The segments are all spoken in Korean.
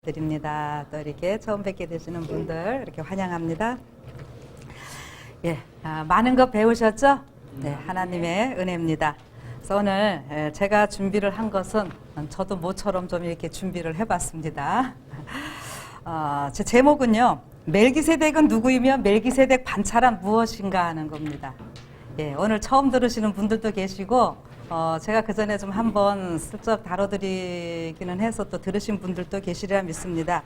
드립니다. 또 이렇게 처음 뵙게 되시는 분들 이렇게 환영합니다. 예, 많은 것 배우셨죠? 네, 하나님의 은혜입니다. 그래서 오늘 제가 준비를 한 것은 저도 모처럼 좀 이렇게 준비를 해봤습니다. 제 제목은요, 멜기세덱은 누구이며 멜기세덱 반차란 무엇인가 하는 겁니다. 예, 오늘 처음 들으시는 분들도 계시고 제가 그 전에 좀 한번 슬쩍 다뤄드리기는 해서 또 들으신 분들도 계시리라 믿습니다.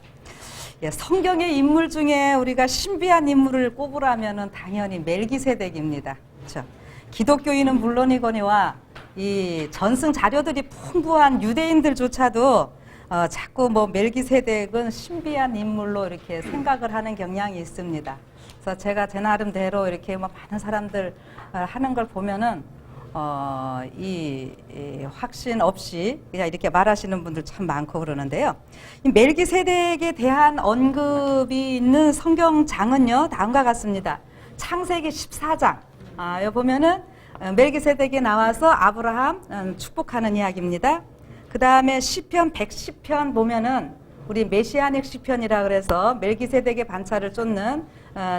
예, 성경의 인물 중에 우리가 신비한 인물을 꼽으라면은 당연히 멜기세덱입니다. 그렇죠? 기독교인은 물론이거니와 이 전승 자료들이 풍부한 유대인들조차도 자꾸 뭐 멜기세덱은 신비한 인물로 이렇게 생각을 하는 경향이 있습니다. 그래서 제가 제 나름대로 이렇게 뭐 많은 사람들 하는 걸 보면은 이 확신 없이 그냥 이렇게 말하시는 분들 참 많고 그러는데요. 이 멜기세덱에 대한 언급이 있는 성경장은요, 다음과 같습니다. 창세기 14장. 여기 보면은 멜기세덱이 나와서 아브라함 축복하는 이야기입니다. 그 다음에 시편 110편 보면은 우리 메시아닉 시편이라 그래서 멜기세덱의 반차를 쫓는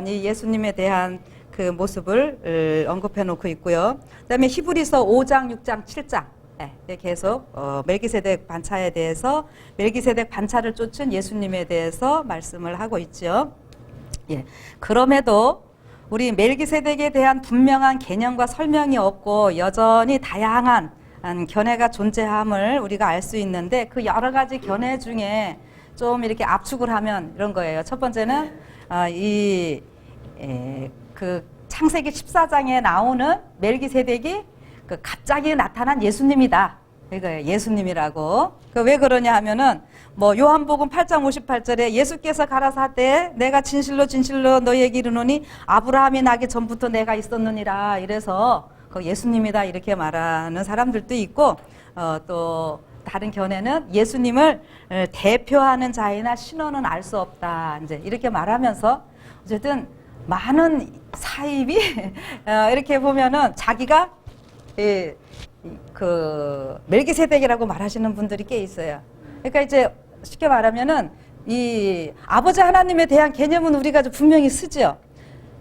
이 예수님에 대한 그 모습을 언급해 놓고 있고요. 그 다음에 히브리서 5장, 6장, 7장 계속 멜기세덱 반차에 대해서 멜기세덱 반차를 쫓은 예수님에 대해서 말씀을 하고 있죠. 예. 그럼에도 우리 멜기세덱에 대한 분명한 개념과 설명이 없고 여전히 다양한 견해가 존재함을 우리가 알 수 있는데 그 여러 가지 견해 중에 좀 이렇게 압축을 하면 이런 거예요. 첫 번째는 그 창세기 14장에 나오는 멜기세덱이 그 갑자기 나타난 예수님이다. 이거예요. 예수님이라고. 왜 그러냐 하면은 뭐 요한복음 8장 58절에 예수께서 가라사대 내가 진실로 진실로 너희에게 이르노니 아브라함이 나기 전부터 내가 있었느니라. 이래서 그 예수님이다 이렇게 말하는 사람들도 있고 또 다른 견해는 예수님을 대표하는 자이나 신원은 알 수 없다. 이제 이렇게 말하면서 어쨌든 많은 사입이 이렇게 보면은 자기가 그 멜기세덱이라고 말하시는 분들이 꽤 있어요. 그러니까 이제 쉽게 말하면은 이 아버지 하나님에 대한 개념은 우리가 분명히 쓰죠.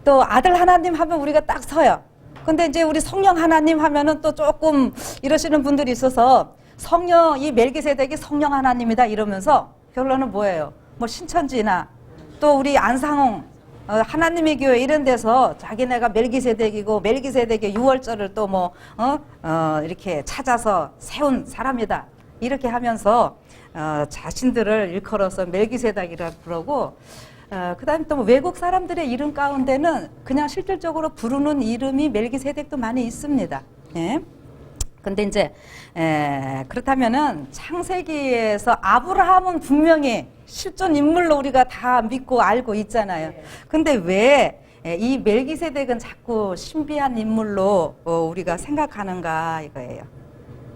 또 아들 하나님 하면 우리가 딱 서요. 근데 이제 우리 성령 하나님 하면은 또 조금 이러시는 분들이 있어서 성령, 이 멜기세덱이 성령 하나님이다 이러면서 결론은 뭐예요? 뭐 신천지나 또 우리 안상홍 하나님의 교회 이런 데서 자기네가 멜기세덱이고 멜기세덱의 유월절을 또 뭐 이렇게 찾아서 세운 사람이다 이렇게 하면서 자신들을 일컬어서 멜기세덱이라고 그러고 그 다음에 또 외국 사람들의 이름 가운데는 그냥 실질적으로 부르는 이름이 멜기세덱도 많이 있습니다. 예. 근데 이제 그렇다면은 창세기에서 아브라함은 분명히 실존 인물로 우리가 다 믿고 알고 있잖아요. 근데 왜 이 멜기세덱은 자꾸 신비한 인물로 우리가 생각하는가 이거예요.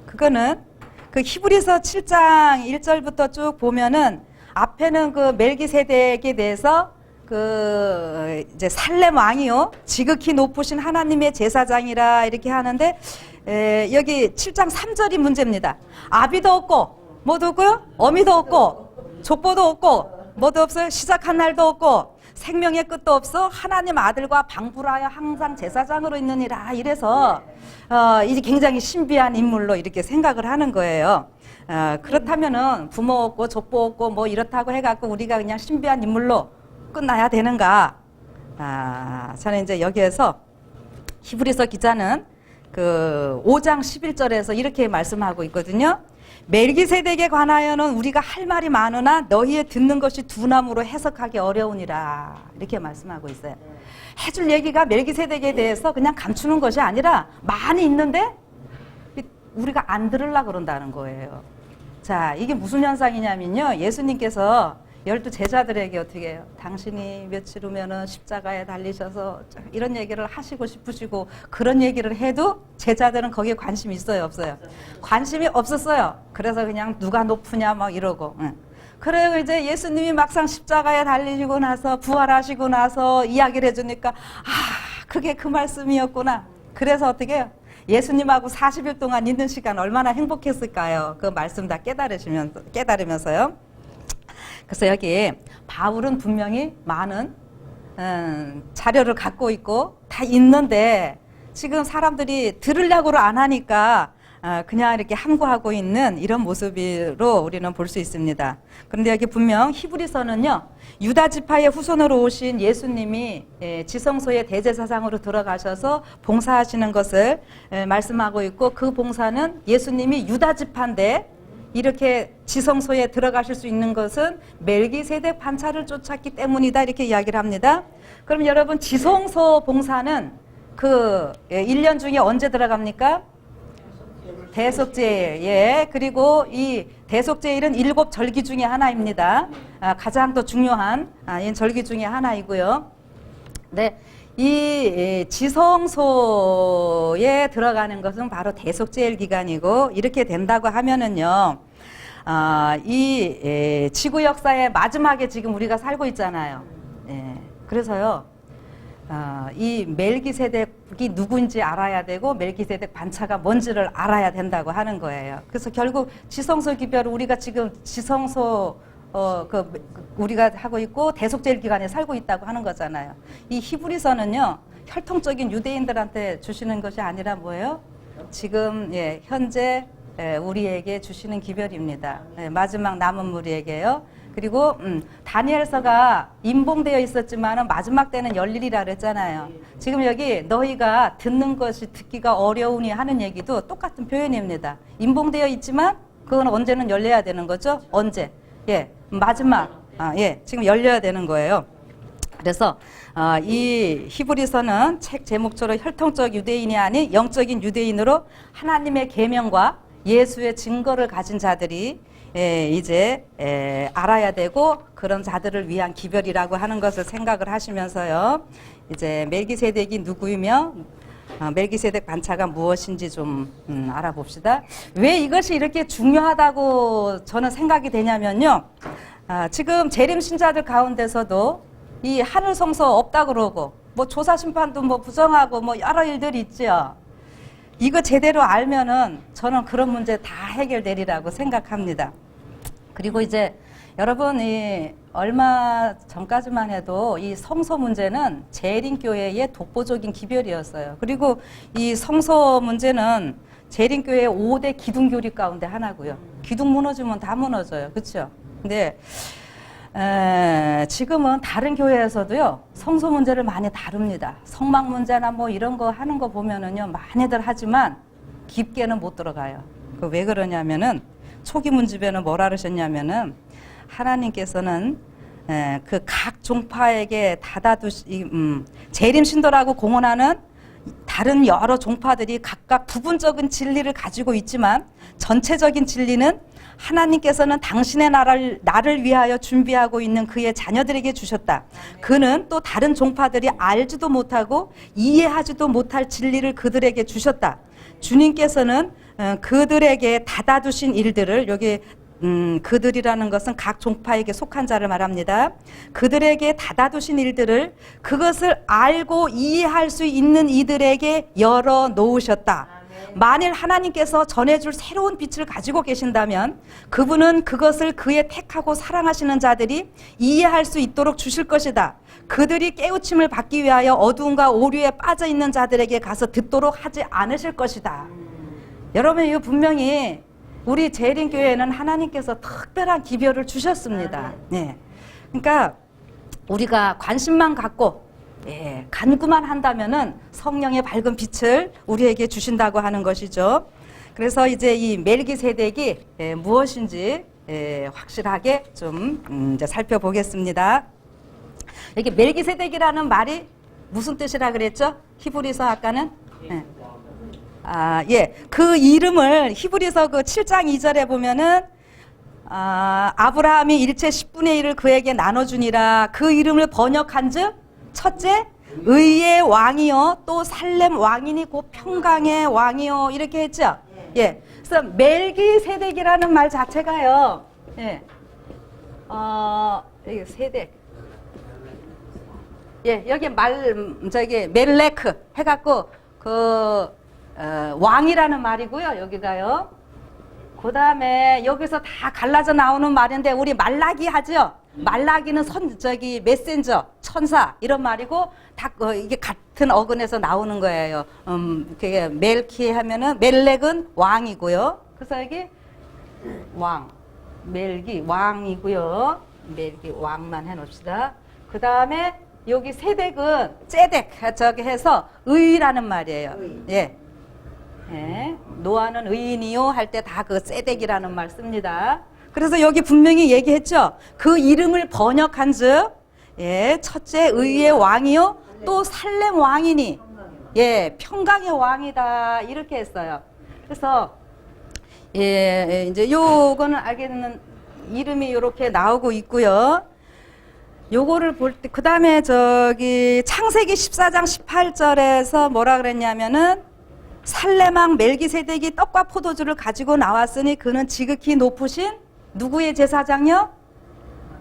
그거는 그 히브리서 7장 1절부터 쭉 보면은 앞에는 그 멜기세덱에 대해서 그 이제 살렘 왕이요 지극히 높으신 하나님의 제사장이라 이렇게 하는데 여기 7장 3절이 문제입니다. 아비도 없고 뭐도 없고요 어미도 없고 족보도 없고 뭐도 없어요. 시작한 날도 없고 생명의 끝도 없어 하나님 아들과 방불하여 항상 제사장으로 있느니라. 이래서 이제 굉장히 신비한 인물로 이렇게 생각을 하는 거예요. 그렇다면은 부모 없고 족보 없고 뭐 이렇다고 해갖고 우리가 그냥 신비한 인물로 끝나야 되는가? 저는 이제 여기에서 히브리서 기자는 그 5장 11절에서 이렇게 말씀하고 있거든요. 멜기세덱에 관하여는 우리가 할 말이 많으나 너희의 듣는 것이 두나무로 해석하기 어려우니라. 이렇게 말씀하고 있어요. 해줄 얘기가 멜기세덱에 대해서 그냥 감추는 것이 아니라 많이 있는데 우리가 안 들으려고 그런다는 거예요. 자, 이게 무슨 현상이냐면요. 예수님께서 12 제자들에게 어떻게 해요? 당신이 며칠 후면은 십자가에 달리셔서 이런 얘기를 하시고 싶으시고 그런 얘기를 해도 제자들은 거기에 관심이 있어요? 없어요? 관심이 없었어요. 그래서 그냥 누가 높으냐 막 이러고. 그래요. 이제 예수님이 막상 십자가에 달리시고 나서 부활하시고 나서 이야기를 해주니까 그게 그 말씀이었구나. 그래서 어떻게 해요? 예수님하고 40일 동안 있는 시간 얼마나 행복했을까요? 그 말씀 다 깨달으면서요. 그래서 여기 바울은 분명히 많은 자료를 갖고 있고 다 있는데 지금 사람들이 들으려고를 안 하니까 그냥 이렇게 함구하고 있는 이런 모습으로 우리는 볼 수 있습니다. 그런데 여기 분명 히브리서는요, 유다 지파의 후손으로 오신 예수님이 지성소의 대제사장으로 들어가셔서 봉사하시는 것을 말씀하고 있고, 그 봉사는 예수님이 유다 지파인데 이렇게 지성소에 들어가실 수 있는 것은 멜기세덱 반차를 쫓았기 때문이다, 이렇게 이야기를 합니다. 그럼 여러분, 지성소 봉사는 그 1년 중에 언제 들어갑니까? 대속제일. 예. 그리고 이 대속제일은 7절기 중에 하나입니다. 가장 또 중요한 절기 중에 하나이고요. 네. 이 지성소에 들어가는 것은 바로 대속제일 기간이고, 이렇게 된다고 하면은요, 이 지구 역사의 마지막에 지금 우리가 살고 있잖아요. 예. 그래서요, 이 멜기세덱이 누구인지 알아야 되고 멜기세덱 반차가 뭔지를 알아야 된다고 하는 거예요. 그래서 결국 지성소 기별을 우리가 지금 지성소 우리가 하고 있고 대속제일 기간에 살고 있다고 하는 거잖아요. 이 히브리서는요, 혈통적인 유대인들한테 주시는 것이 아니라 뭐예요? 지금 현재 우리에게 주시는 기별입니다. 마지막 남은 무리에게요. 그리고 다니엘서가 임봉되어 있었지만 마지막 때는 열리리라 그랬잖아요. 지금 여기 너희가 듣는 것이 듣기가 어려우니 하는 얘기도 똑같은 표현입니다. 임봉되어 있지만 그건 언제는 열려야 되는 거죠? 언제? 예, 마지막. 지금 열려야 되는 거예요. 그래서 이 히브리서는 책 제목처럼 혈통적 유대인이 아닌 영적인 유대인으로 하나님의 계명과 예수의 증거를 가진 자들이 이제 알아야 되고, 그런 자들을 위한 기별이라고 하는 것을 생각을 하시면서요, 이제 멜기세덱이 누구이며 멜기세덱 반차가 무엇인지 좀 알아봅시다. 왜 이것이 이렇게 중요하다고 저는 생각이 되냐면요, 지금 재림 신자들 가운데서도 이 하늘 성소 없다 그러고 뭐 조사 심판도 뭐 부정하고 뭐 여러 일들이 있죠. 이거 제대로 알면은 저는 그런 문제 다 해결되리라고 생각합니다. 그리고 이제 여러분, 이 얼마 전까지만 해도 이 성소 문제는 재림교회의 독보적인 기별이었어요. 그리고 이 성소 문제는 재림교회의 5대 기둥교리 가운데 하나고요. 기둥 무너지면 다 무너져요. 그렇죠? 근데 지금은 다른 교회에서도요, 성소 문제를 많이 다룹니다. 성막 문제나 뭐 이런 거 하는 거 보면은요, 많이들 하지만 깊게는 못 들어가요. 왜 그러냐면은, 초기 문집에는 뭐라 그러셨냐면은, 하나님께서는 그 각 종파에게 재림 신도라고 공언하는 다른 여러 종파들이 각각 부분적인 진리를 가지고 있지만 전체적인 진리는 하나님께서는 당신의 나를 위하여 준비하고 있는 그의 자녀들에게 주셨다. 그는 또 다른 종파들이 알지도 못하고 이해하지도 못할 진리를 그들에게 주셨다. 주님께서는 그들에게 닫아두신 일들을, 여기 그들이라는 것은 각 종파에게 속한 자를 말합니다. 그들에게 닫아두신 일들을 그것을 알고 이해할 수 있는 이들에게 열어놓으셨다. 만일 하나님께서 전해줄 새로운 빛을 가지고 계신다면 그분은 그것을 그의 택하고 사랑하시는 자들이 이해할 수 있도록 주실 것이다. 그들이 깨우침을 받기 위하여 어두움과 오류에 빠져있는 자들에게 가서 듣도록 하지 않으실 것이다. 여러분, 이거 분명히 우리 재림교회는 하나님께서 특별한 기별을 주셨습니다. 네. 그러니까 우리가 관심만 갖고 간구만 한다면은 성령의 밝은 빛을 우리에게 주신다고 하는 것이죠. 그래서 이제 이 멜기세덱이 무엇인지 확실하게 좀 이제 살펴보겠습니다. 여기 멜기세덱이라는 말이 무슨 뜻이라 그랬죠? 히브리서 아까는? 그 이름을 히브리서 그 7장 2절에 보면은 아브라함이 일체 10분의 1을 그에게 나눠주니라. 그 이름을 번역한즉 첫째, 의의 왕이요, 또 살렘 왕이니 곧 평강의 왕이요, 이렇게 했죠. 그래서 멜기세덱이라는 말 자체가요, 여기 세덱, 여기 멜레크 해갖고 왕이라는 말이고요, 여기가요. 그 다음에 여기서 다 갈라져 나오는 말인데 우리 말라기 하죠. 말라기는 메신저, 천사 이런 말이고 다 이게 같은 어근에서 나오는 거예요. 그게 멜키 하면은 멜렉은 왕이고요. 그래서 여기 왕, 멜기 왕이고요. 멜기 왕만 해놓읍시다. 그 다음에 여기 세덱은 ጼ덱 저기 해서 의라는 말이에요. 예. 예. 노아는 의인이요 할 때 다 그 ጼ덱이라는 말 씁니다. 그래서 여기 분명히 얘기했죠. 그 이름을 번역한즉 예, 첫째 의의 왕이요 또 살렘 왕이니 예, 평강의 왕이다 이렇게 했어요. 그래서 예, 이제 요거는 알겠는 이름이 이렇게 나오고 있고요. 요거를 볼 때 그 다음에 저기 창세기 14장 18절에서 뭐라 그랬냐면은 살레망 멜기세덱이 떡과 포도주를 가지고 나왔으니 그는 지극히 높으신 누구의 제사장이요?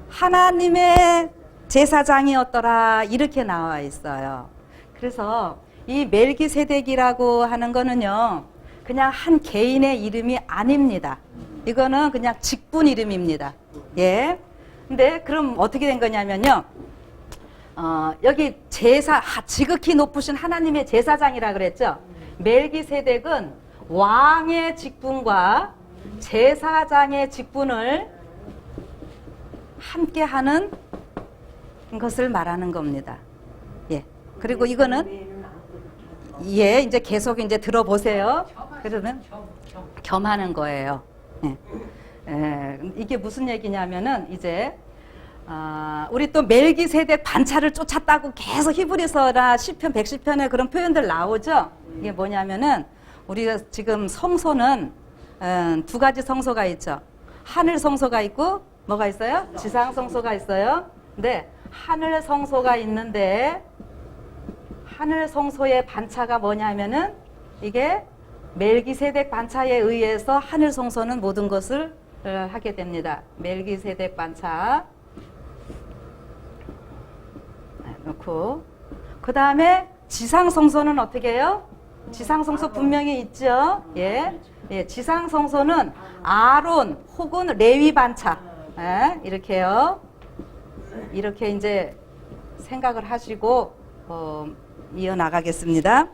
하나님의 제사장이었더라 이렇게 나와 있어요. 그래서 이 멜기세덱이라고 하는 거는요 그냥 한 개인의 이름이 아닙니다. 이거는 그냥 직분 이름입니다. 예. 근데 그럼 어떻게 된 거냐면요. 여기 지극히 높으신 하나님의 제사장이라 그랬죠. 멜기세덱은 왕의 직분과 제사장의 직분을 함께 하는 것을 말하는 겁니다. 예. 그리고 이거는 예, 이제 계속 이제 들어보세요. 그러면 겸하는 거예요. 예. 이게 무슨 얘기냐면은 이제 우리 또 멜기세덱 반차를 쫓았다고 계속 히브리서나 시편 110편에 그런 표현들 나오죠. 이게 뭐냐면은 우리가 지금 성소는 두 가지 성소가 있죠. 하늘 성소가 있고 뭐가 있어요? 지상 성소가 있어요. 근데 하늘 성소가 있는데 하늘 성소의 반차가 뭐냐면은 이게 멜기세덱 반차에 의해서 하늘 성소는 모든 것을 하게 됩니다. 멜기세덱 반차 놓고 그 다음에 지상 성소는 어떻게 해요? 지상 성소 분명히 있죠. 예, 예, 지상 성소는 아론 혹은 레위 반차 예, 이렇게요. 이렇게 이제 생각을 하시고 이어나가겠습니다.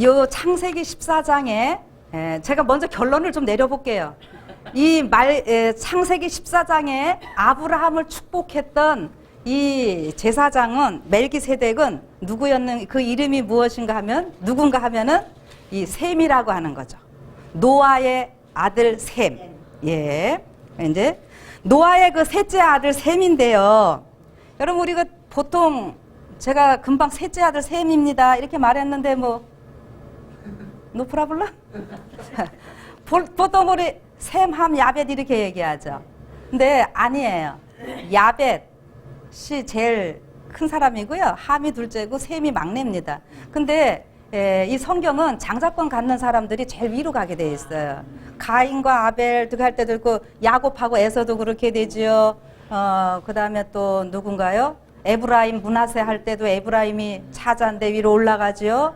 요 창세기 14장에 제가 먼저 결론을 좀 내려볼게요. 창세기 14장에 아브라함을 축복했던 이 제사장은 멜기세덱은 누구였는 그 이름이 무엇인가 하면 누군가 하면은 이 셈이라고 하는 거죠. 노아의 아들 셈. 예. 이제 노아의 그 셋째 아들 셈인데요. 여러분 우리가 보통 제가 금방 셋째 아들 셈입니다 이렇게 말했는데 뭐 노프라블라? 보통 우리 셈, 함, 야벳 이렇게 얘기하죠. 근데 아니에요. 야벳이 제일 큰 사람이고요. 함이 둘째고 셈이 막내입니다. 근데 이 성경은 장자권 갖는 사람들이 제일 위로 가게 돼 있어요. 가인과 아벨 할 때도 있고 야곱하고 에서도 그렇게 되지요. 그 다음에 또 누군가요? 에브라임 문하세 할 때도 에브라임이 차자인데 위로 올라가지요.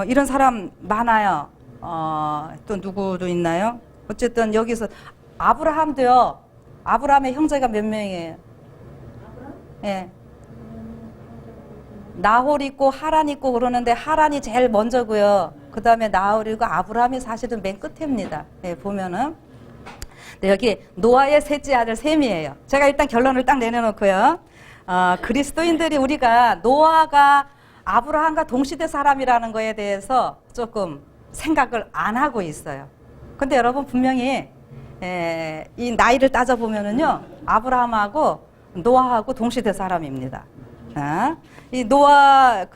이런 사람 많아요. 또 누구도 있나요? 어쨌든 여기서 아브라함도요. 아브라함의 형제가 몇 명이에요? 예. 나홀 있고 하란 있고 그러는데 하란이 제일 먼저고요. 그 다음에 나홀이고 아브라함이 사실은 맨 끝입니다. 예, 보면은. 네, 여기 노아의 셋째 아들 셈이에요. 제가 일단 결론을 딱 내려놓고요. 그리스도인들이 우리가 노아가 아브라함과 동시대 사람이라는 거에 대해서 조금 생각을 안 하고 있어요. 근데 여러분 분명히 이 나이를 따져보면은요. 아브라함하고 노아하고 동시대 사람입니다. 이 노아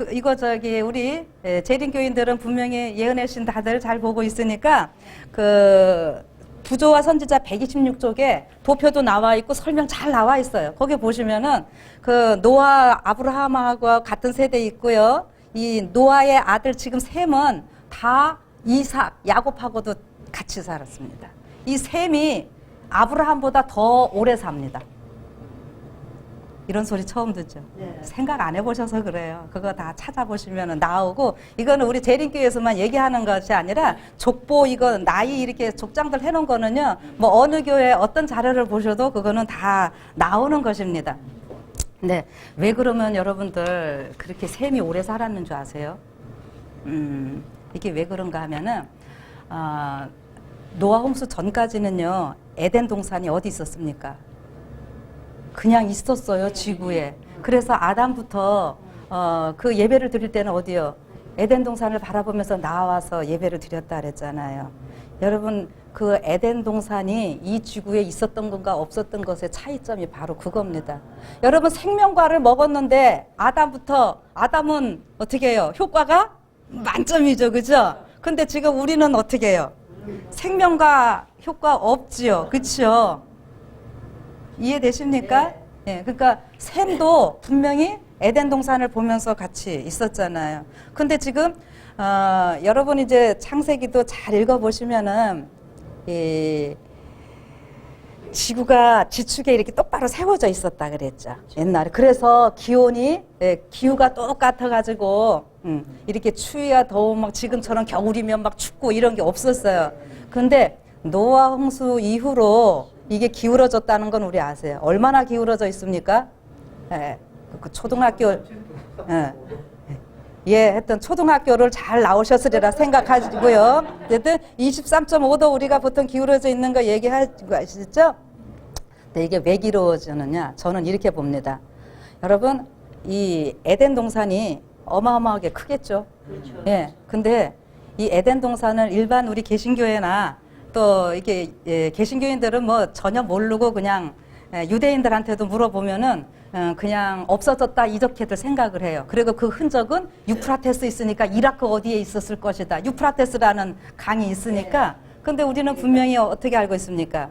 우리 재림교인들은 분명히 예언의 신 다들 잘 보고 있으니까 그 부조와 선지자 126쪽에 도표도 나와 있고 설명 잘 나와 있어요. 거기 보시면은 그 노아 아브라함하고 같은 세대 있고요. 이 노아의 아들 지금 셈은 다 이삭 야곱하고도 같이 살았습니다. 이 셈이 아브라함보다 더 오래 삽니다. 이런 소리 처음 듣죠. 생각 안 해보셔서 그래요. 그거 다 찾아보시면 나오고, 이거는 우리 재림교회에서만 얘기하는 것이 아니라 족보 이거 나이 이렇게 족장들 해놓은 거는요, 뭐 어느 교회 어떤 자료를 보셔도 그거는 다 나오는 것입니다. 네, 왜 그러면 여러분들 그렇게 셈이 오래 살았는 줄 아세요? 이게 왜 그런가 하면은 노아 홍수 전까지는요, 에덴 동산이 어디 있었습니까? 그냥 있었어요, 지구에. 그래서 아담부터 그 예배를 드릴 때는 어디요? 에덴 동산을 바라보면서 나와서 예배를 드렸다 그랬잖아요. 여러분, 그 에덴 동산이 이 지구에 있었던 것과 없었던 것의 차이점이 바로 그겁니다. 여러분, 생명과를 먹었는데 아담은 어떻게 해요? 효과가 만점이죠, 그죠? 근데 지금 우리는 어떻게 해요? 생명과 효과 없지요, 그렇죠? 이해되십니까? 예, 그러니까 샘도 분명히 에덴 동산을 보면서 같이 있었잖아요. 근데 지금 여러분 이제 창세기도 잘 읽어보시면은 이 지구가 지축에 이렇게 똑바로 세워져 있었다 그랬죠, 옛날에. 그래서 기온이 기후가 똑같아 가지고 이렇게 추위와 더움 막 지금처럼 겨울이면 막 춥고 이런 게 없었어요. 근데 노아 홍수 이후로 이게 기울어졌다는 건 우리 아세요? 얼마나 기울어져 있습니까? 예, 그 초등학교 했던 초등학교를 잘 나오셨으리라 생각하시고요. 어쨌든 23.5도 우리가 보통 기울어져 있는 거 얘기하는 거 아시죠? 근데 이게 왜 기울어지느냐? 저는 이렇게 봅니다. 여러분, 이 에덴 동산이 어마어마하게 크겠죠? 그렇죠. 예. 근데 이 에덴 동산을 일반 우리 개신교회나 또 이렇게 개신교인들은 뭐 전혀 모르고 그냥 유대인들한테도 물어보면은 그냥 없어졌다 이렇게들 생각을 해요. 그리고 그 흔적은 유프라테스 있으니까 이라크 어디에 있었을 것이다. 유프라테스라는 강이 있으니까. 근데 우리는 분명히 어떻게 알고 있습니까?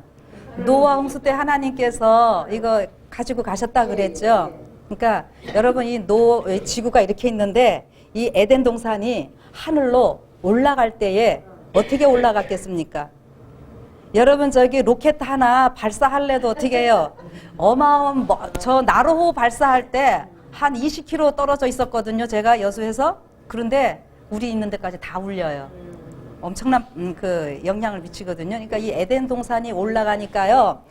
노아 홍수 때 하나님께서 이거 가지고 가셨다 그랬죠. 그러니까 여러분 이 지구가 이렇게 있는데 이 에덴 동산이 하늘로 올라갈 때에 어떻게 올라갔겠습니까? 여러분 저기 로켓 하나 발사할래도 어떻게 해요? 저 나로호 발사할 때 한 20km 떨어져 있었거든요, 제가 여수에서. 그런데 우리 있는 데까지 다 울려요. 엄청난 그 영향을 미치거든요. 그러니까 이 에덴 동산이 올라가니까요,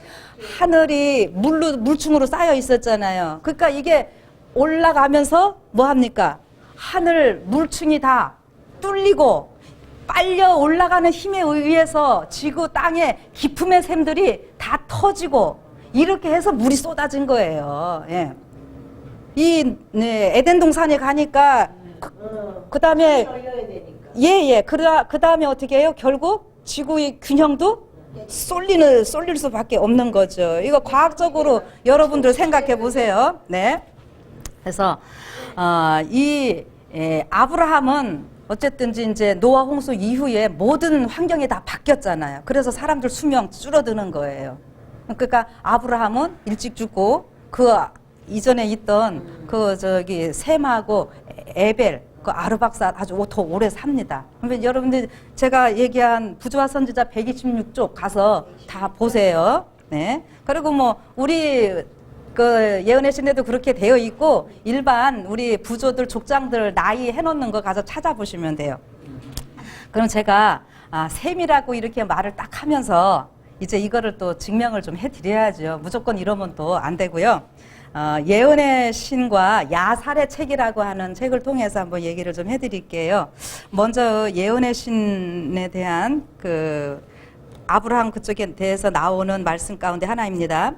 하늘이 물층으로 쌓여 있었잖아요. 그러니까 이게 올라가면서 뭐 합니까? 하늘 물층이 다 뚫리고 빨려 올라가는 힘에 의해서 지구 땅의 기품의 샘들이 다 터지고 이렇게 해서 물이 쏟아진 거예요. 예. 에덴 동산에 가니까 그 다음에 그 다음에 어떻게 해요? 결국 지구의 균형도 쏠릴 수밖에 없는 거죠. 이거 과학적으로 여러분들 생각해 보세요. 네. 그래서 아브라함은 어쨌든지 이제 노아 홍수 이후에 모든 환경이 다 바뀌었잖아요. 그래서 사람들 수명 줄어드는 거예요. 그러니까 아브라함은 일찍 죽고 그 이전에 있던 셈하고 에벨 그 아르박사 아주 더 오래 삽니다. 그러면 여러분들 제가 얘기한 부조화 선지자 126쪽 가서 다 보세요. 네. 그리고 뭐 우리 그 예언의 신에도 그렇게 되어 있고 일반 우리 부조들 족장들 나이 해놓는 거 가서 찾아보시면 돼요. 그럼 제가 셈이라고 이렇게 말을 딱 하면서 이제 이거를 또 증명을 좀 해드려야죠. 무조건 이러면 또 안 되고요. 예언의 신과 야살의 책이라고 하는 책을 통해서 한번 얘기를 좀 해드릴게요. 먼저 예언의 신에 대한 그 아브라함 그쪽에 대해서 나오는 말씀 가운데 하나입니다.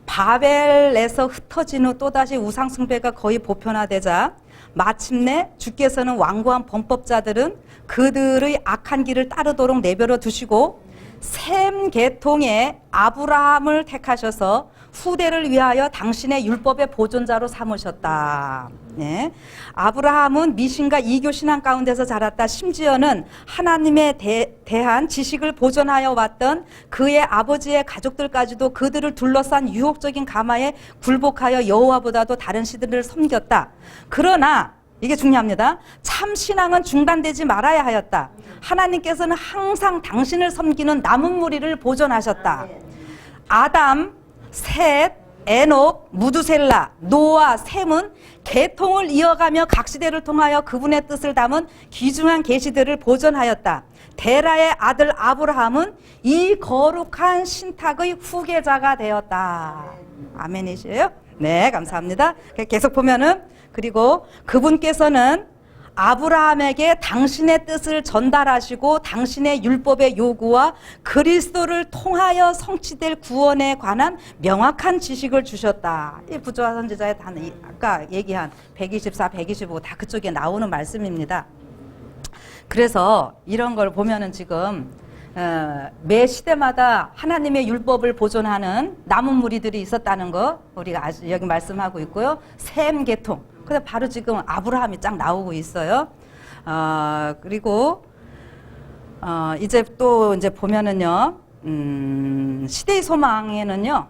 바벨에서 흩어진 후 또다시 우상숭배가 거의 보편화되자 마침내 주께서는 완고한 범법자들은 그들의 악한 길을 따르도록 내버려 두시고 셈 계통의 아브라함을 택하셔서 후대를 위하여 당신의 율법의 보존자로 삼으셨다. 네. 아브라함은 미신과 이교 신앙 가운데서 자랐다. 심지어는 하나님에 대한 지식을 보존하여 왔던 그의 아버지의 가족들까지도 그들을 둘러싼 유혹적인 가마에 굴복하여 여호와보다도 다른 신들을 섬겼다. 그러나 이게 중요합니다. 참 신앙은 중단되지 말아야 하였다. 하나님께서는 항상 당신을 섬기는 남은 무리를 보존하셨다. 아담, 셋, 에녹, 무두셀라, 노아, 셈은 계통을 이어가며 각 시대를 통하여 그분의 뜻을 담은 귀중한 계시들을 보존하였다. 데라의 아들 아브라함은 이 거룩한 신탁의 후계자가 되었다. 아멘이시에요? 네, 감사합니다. 계속 보면은, 그리고 그분께서는 아브라함에게 당신의 뜻을 전달하시고 당신의 율법의 요구와 그리스도를 통하여 성취될 구원에 관한 명확한 지식을 주셨다. 이 부조화 선지자의 단어, 아까 얘기한 124, 125 다 그쪽에 나오는 말씀입니다. 그래서 이런 걸 보면은 지금 매 시대마다 하나님의 율법을 보존하는 남은 무리들이 있었다는 거 우리가 여기 말씀하고 있고요. 셈 계통. 근데 바로 지금 아브라함이 쫙 나오고 있어요. 그리고 이제 또 이제 보면은요. 시대의 소망에는요.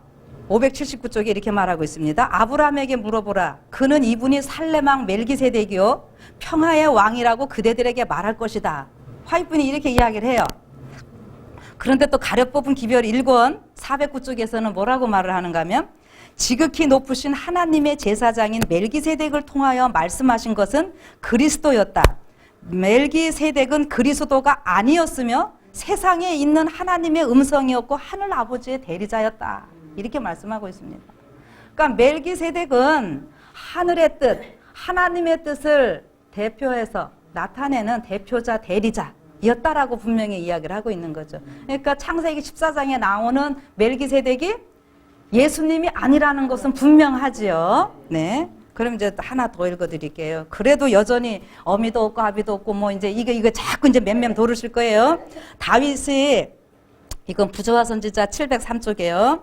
579쪽에 이렇게 말하고 있습니다. 아브라함에게 물어보라. 그는 이분이 살레망 멜기세덱이요 평화의 왕이라고 그대들에게 말할 것이다. 화이트분이 이렇게 이야기를 해요. 그런데 또 가려 뽑은 기별 1권 409쪽에서는 뭐라고 말을 하는가 하면 지극히 높으신 하나님의 제사장인 멜기세덱을 통하여 말씀하신 것은 그리스도였다. 멜기세덱은 그리스도가 아니었으며 세상에 있는 하나님의 음성이었고 하늘 아버지의 대리자였다. 이렇게 말씀하고 있습니다. 그러니까 멜기세덱은 하늘의 뜻, 하나님의 뜻을 대표해서 나타내는 대표자, 대리자였다라고 분명히 이야기를 하고 있는 거죠. 그러니까 창세기 14장에 나오는 멜기세덱이 예수님이 아니라는 것은 분명하지요. 네. 그럼 이제 하나 더 읽어드릴게요. 그래도 여전히 어미도 없고 아비도 없고 뭐 이제 이거 자꾸 이제 맴맴 도르실 거예요. 다윗이 이건 부조화 선지자 703쪽이에요.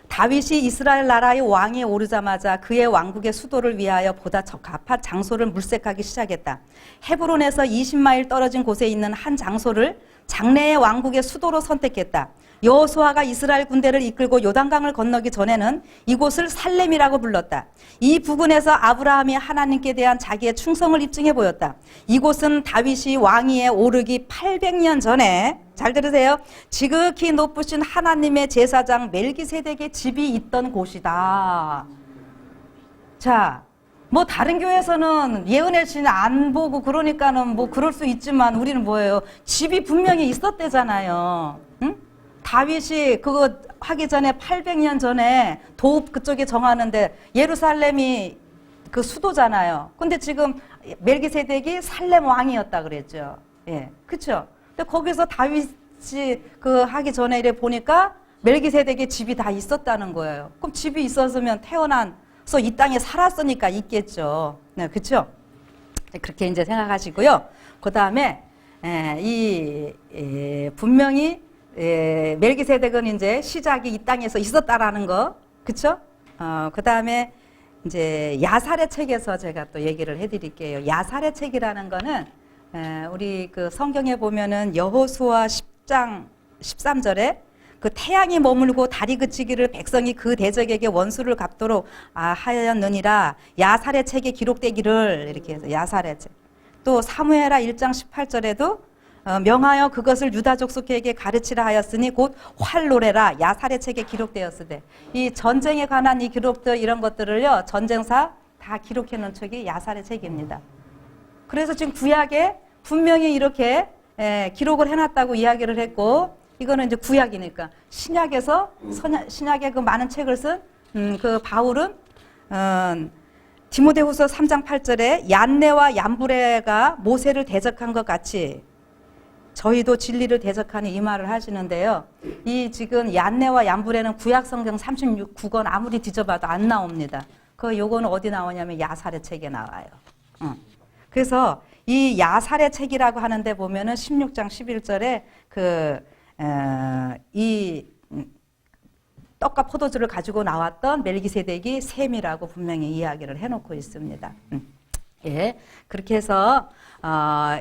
다윗이 이스라엘 나라의 왕에 오르자마자 그의 왕국의 수도를 위하여 보다 적합한 장소를 물색하기 시작했다. 헤브론에서 20마일 떨어진 곳에 있는 한 장소를 장래의 왕국의 수도로 선택했다. 여호수아가 이스라엘 군대를 이끌고 요단강을 건너기 전에는 이곳을 살렘이라고 불렀다. 이 부근에서 아브라함이 하나님께 대한 자기의 충성을 입증해 보였다. 이곳은 다윗이 왕위에 오르기 800년 전에, 잘 들으세요, 지극히 높으신 하나님의 제사장 멜기세덱의 집이 있던 곳이다. 자, 뭐 다른 교회에서는 예은혜 씨는 안 보고 그러니까는 뭐 그럴 수 있지만 우리는 뭐예요? 집이 분명히 있었대잖아요. 응? 다윗이 그거 하기 전에 800년 전에 도읍 그쪽에 정하는데 예루살렘이 그 수도잖아요. 근데 지금 멜기세덱이 살렘 왕이었다 그랬죠. 예, 그렇죠. 근데 거기서 다윗이 그 하기 전에 이래 보니까 멜기세덱의 집이 다 있었다는 거예요. 그럼 집이 있었으면 태어나서 이 땅에 살았으니까 있겠죠. 네, 그렇죠. 그렇게 이제 생각하시고요. 그 다음에 분명히 멜기세덱은 이제 시작이 이 땅에서 있었다라는 거, 그렇죠? 그 다음에 이제 야살의 책에서 제가 또 얘기를 해드릴게요. 야살의 책이라는 거는 우리 그 성경에 보면은 여호수아 10장 13절에 그 태양이 머물고 달이 그치기를 백성이 그 대적에게 원수를 갚도록 하였느니라 야살의 책에 기록되기를 이렇게 해서 야살의 책. 또 사무엘하 1장 18절에도 명하여 그것을 유다족 속에게 가르치라 하였으니 곧 활노래라 야살의 책에 기록되었으되 이 전쟁에 관한 이 기록들 이런 것들을요 전쟁사 다 기록해 놓은 책이 야살의 책입니다. 그래서 지금 구약에 분명히 이렇게 기록을 해놨다고 이야기를 했고 이거는 이제 구약이니까 신약에서 신약에 그 많은 책을 쓴 그 바울은 디모데후서 3장 8절에 얀네와 얀브레가 모세를 대적한 것 같이 저희도 진리를 대적하니 이 말을 하시는데요. 이 지금 얀네와 얀브레는 구약 성경 36권 아무리 뒤져봐도 안 나옵니다. 요거는 어디 나오냐면 야살의 책에 나와요. 그래서 이 야살의 책이라고 하는데 보면은 16장 11절에 이 떡과 포도주를 가지고 나왔던 멜기세덱이 셈이라고 분명히 이야기를 해놓고 있습니다. 예, 그렇게 해서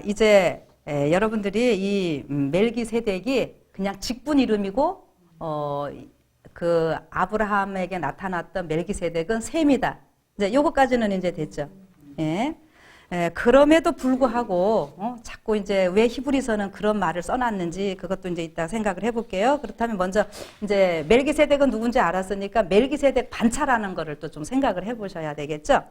이제 여러분들이 이 멜기세덱이 그냥 직분 이름이고 그 아브라함에게 나타났던 멜기세덱은 셈이다. 이제 요거까지는 이제 됐죠. 예. 그럼에도 불구하고 자꾸 이제 왜 히브리서는 그런 말을 써놨는지 그것도 이제 이따 생각을 해볼게요. 그렇다면 먼저 이제 멜기세덱은 누군지 알았으니까 멜기세덱 반차라는 거를 또 좀 생각을 해보셔야 되겠죠.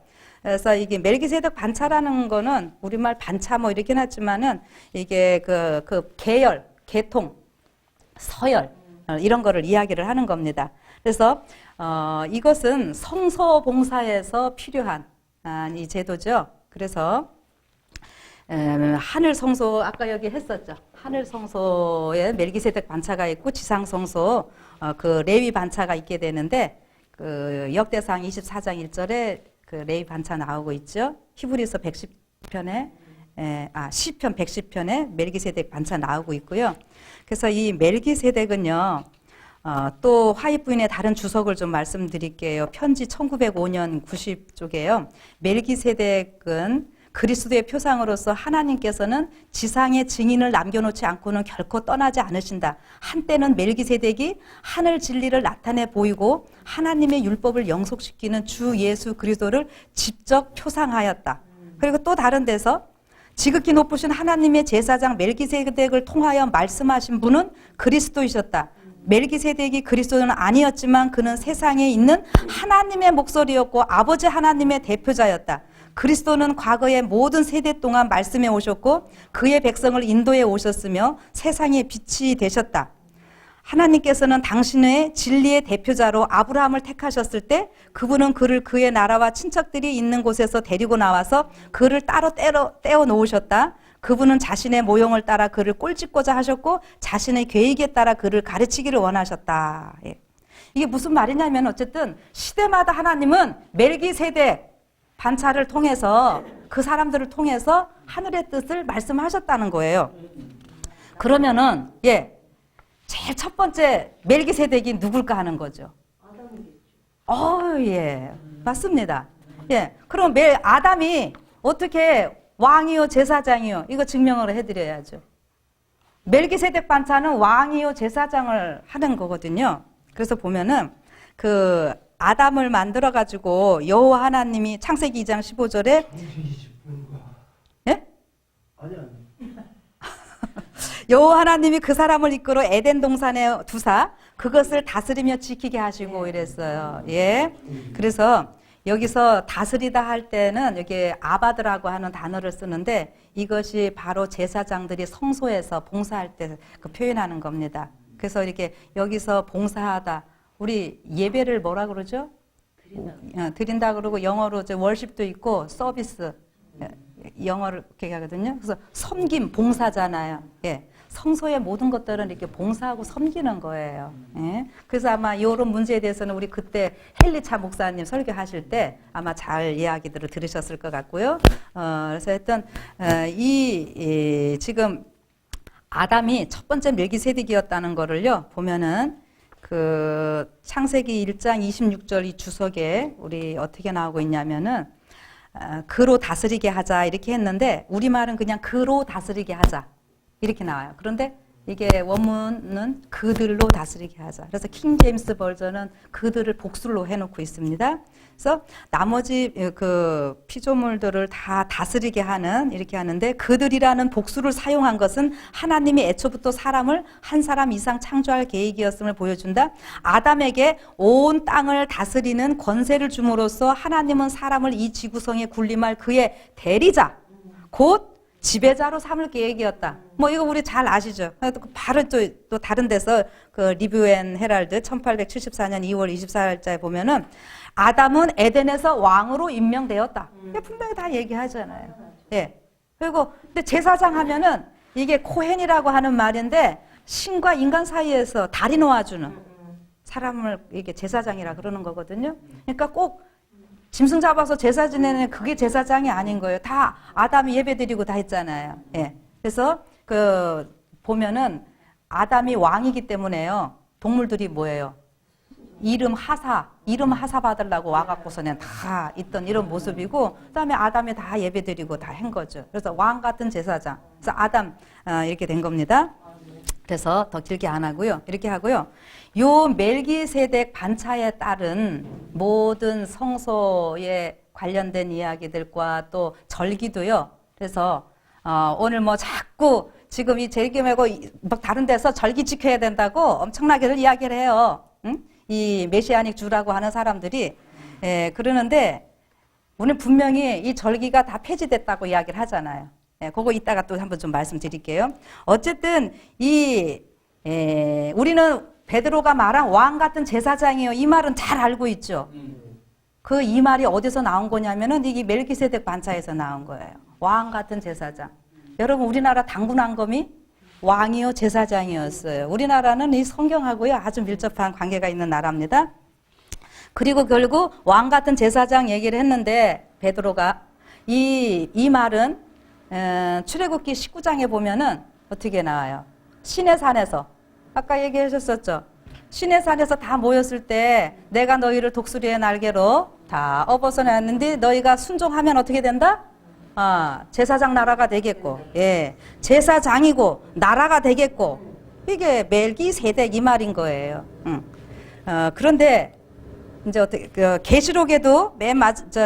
그래서 이게 멜기세덱 반차라는 거는 우리말 반차 뭐 이렇게 해놨지만은 이게 그 계열, 계통, 서열 이런 거를 이야기를 하는 겁니다. 그래서 이것은 성소 봉사에서 필요한 이 제도죠. 그래서 하늘 성소 아까 여기 했었죠. 하늘 성소에 멜기세덱 반차가 있고 지상 성소 그 레위 반차가 있게 되는데 그 역대상 24장 1절에 그 레위 반차 나오고 있죠. 히브리서 110편에 시편 110편에 멜기세덱 반차 나오고 있고요. 그래서 이 멜기세덱은요. 또 화입 부인의 다른 주석을 좀 말씀드릴게요. 편지 1905년 90쪽에요. 멜기세덱은 그리스도의 표상으로서 하나님께서는 지상의 증인을 남겨놓지 않고는 결코 떠나지 않으신다. 한때는 멜기세덱이 하늘 진리를 나타내 보이고 하나님의 율법을 영속시키는 주 예수 그리스도를 직접 표상하였다. 그리고 또 다른 데서 지극히 높으신 하나님의 제사장 멜기세덱을 통하여 말씀하신 분은 그리스도이셨다. 멜기세덱이 그리스도는 아니었지만 그는 세상에 있는 하나님의 목소리였고 아버지 하나님의 대표자였다. 그리스도는 과거의 모든 세대 동안 말씀해 오셨고 그의 백성을 인도해 오셨으며 세상의 빛이 되셨다. 하나님께서는 당신의 진리의 대표자로 아브라함을 택하셨을 때 그분은 그를 그의 나라와 친척들이 있는 곳에서 데리고 나와서 그를 따로 떼어 놓으셨다. 그분은 자신의 모형을 따라 그를 꼴찍고자 하셨고 자신의 계획에 따라 그를 가르치기를 원하셨다. 예. 이게 무슨 말이냐면 어쨌든 시대마다 하나님은 멜기세덱 반차를 통해서 그 사람들을 통해서 하늘의 뜻을 말씀하셨다는 거예요. 그러면은 제일 첫 번째 멜기세덱이 누굴까 하는 거죠. 예, 맞습니다. 예, 그럼 아담이 어떻게 왕이요 제사장이요 이거 증명을 해드려야죠. 멜기세덱 반차는 왕이요 제사장을 하는 거거든요. 그래서 보면은 그 아담을 만들어 가지고 여호와 하나님이 창세기 2장 15절에 예? 아니. 여호와 하나님이 그 사람을 이끌어 에덴 동산에 두사 그것을 다스리며 지키게 하시고 이랬어요. 예. 그래서 여기서 다스리다 할 때는 여기 아바드라고 하는 단어를 쓰는데 이것이 바로 제사장들이 성소에서 봉사할 때 그 표현하는 겁니다. 그래서 이렇게 여기서 봉사하다 우리 예배를 뭐라 그러죠? 드린다 그러고 영어로 월십도 있고 서비스 영어를 이렇게 하거든요. 그래서 섬김, 봉사잖아요. 예. 성소의 모든 것들은 이렇게 봉사하고 섬기는 거예요. 예. 그래서 아마 이런 문제에 대해서는 우리 그때 헨리차 목사님 설교하실 때 아마 잘 이야기들을 들으셨을 것 같고요. 그래서 하여튼 지금 아담이 첫 번째 멜기세덱이었다는 거를요 보면은 그 창세기 1장 26절 이 주석에 우리 어떻게 나오고 있냐면은 그로 다스리게 하자 이렇게 했는데 우리말은 그냥 그로 다스리게 하자 이렇게 나와요. 그런데 이게 원문은 그들로 다스리게 하자. 그래서 킹 제임스 버전은 그들을 복술로 해놓고 있습니다. 그래서 나머지 그 피조물들을 다 다스리게 하는 이렇게 하는데 그들이라는 복수를 사용한 것은 하나님이 애초부터 사람을 한 사람 이상 창조할 계획이었음을 보여준다. 아담에게 온 땅을 다스리는 권세를 줌으로써 하나님은 사람을 이 지구성에 군림할 그의 대리자 곧 지배자로 삼을 계획이었다. 뭐 이거 우리 잘 아시죠? 바로 또 다른 데서 그 리뷰 앤 헤랄드 1874년 2월 24일자에 보면은 아담은 에덴에서 왕으로 임명되었다. 분명히 다 얘기하잖아요. 예. 그리고 근데 제사장 하면은 이게 코헨이라고 하는 말인데 신과 인간 사이에서 다리 놓아주는 사람을 이게 제사장이라 그러는 거거든요. 그러니까 꼭 짐승 잡아서 제사 지내는 그게 제사장이 아닌 거예요. 다 아담이 예배드리고 다 했잖아요. 예. 그래서 그 보면은 아담이 왕이기 때문에요. 동물들이 뭐예요? 이름 하사 받으려고 와갖고서는 다 있던 이런 모습이고, 그다음에 아담이 다 예배드리고 다 한 거죠. 그래서 왕 같은 제사장. 그래서 아담 이렇게 된 겁니다. 그래서 더 길게 안 하고요. 이렇게 하고요. 요 멜기세덱 반차에 따른 모든 성소의 관련된 이야기들과 또 절기도요. 그래서 오늘 뭐 자꾸 지금 이 절기 말고 막 다른 데서 절기 지켜야 된다고 엄청나게들 이야기를 해요. 응? 이 메시아닉 주라고 하는 사람들이 그러는데 오늘 분명히 이 절기가 다 폐지됐다고 이야기를 하잖아요. 그거 이따가 또 한번 좀 말씀드릴게요. 어쨌든 우리는 베드로가 말한 왕 같은 제사장이요. 이 말은 잘 알고 있죠. 그 이 말이 어디서 나온 거냐면은 이게 멜기세덱 반차에서 나온 거예요. 왕 같은 제사장. 여러분 우리나라 당군왕검이 왕이요 제사장이었어요. 우리나라는 이 성경하고요 아주 밀접한 관계가 있는 나라입니다. 그리고 결국 왕 같은 제사장 얘기를 했는데 베드로가 이 말은 출애굽기 19장에 보면은 어떻게 나와요? 시내 산에서 아까 얘기하셨었죠. 시내 산에서 다 모였을 때 내가 너희를 독수리의 날개로 다 업어서냈는데 너희가 순종하면 어떻게 된다? 제사장 나라가 되겠고, 제사장이고 나라가 되겠고, 이게 멜기세덱 이 말인 거예요. 그런데 이제 어떻게 계시록에도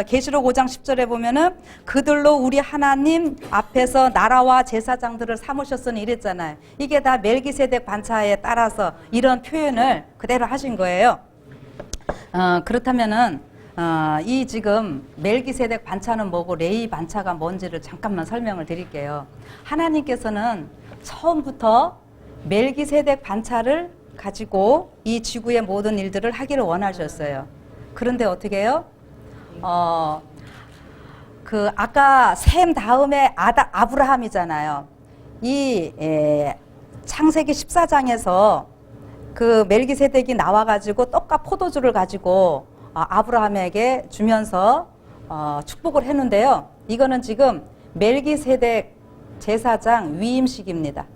계시록 5장 10절에 보면은 그들로 우리 하나님 앞에서 나라와 제사장들을 삼으셨으니 이랬잖아요. 이게 다 멜기세덱 반차에 따라서 이런 표현을 그대로 하신 거예요. 그렇다면은 이 지금 멜기세덱 반차는 뭐고 레위 반차가 뭔지를 잠깐만 설명을 드릴게요. 하나님께서는 처음부터 멜기세덱 반차를 가지고 이 지구의 모든 일들을 하기를 원하셨어요. 그런데 어떻게 해요? 아까 셈 다음에 아브라함이잖아요. 창세기 14장에서 그 멜기세덱이 나와가지고 떡과 포도주를 가지고 아브라함에게 주면서 축복을 했는데요. 이거는 지금 멜기세덱 제사장 위임식입니다.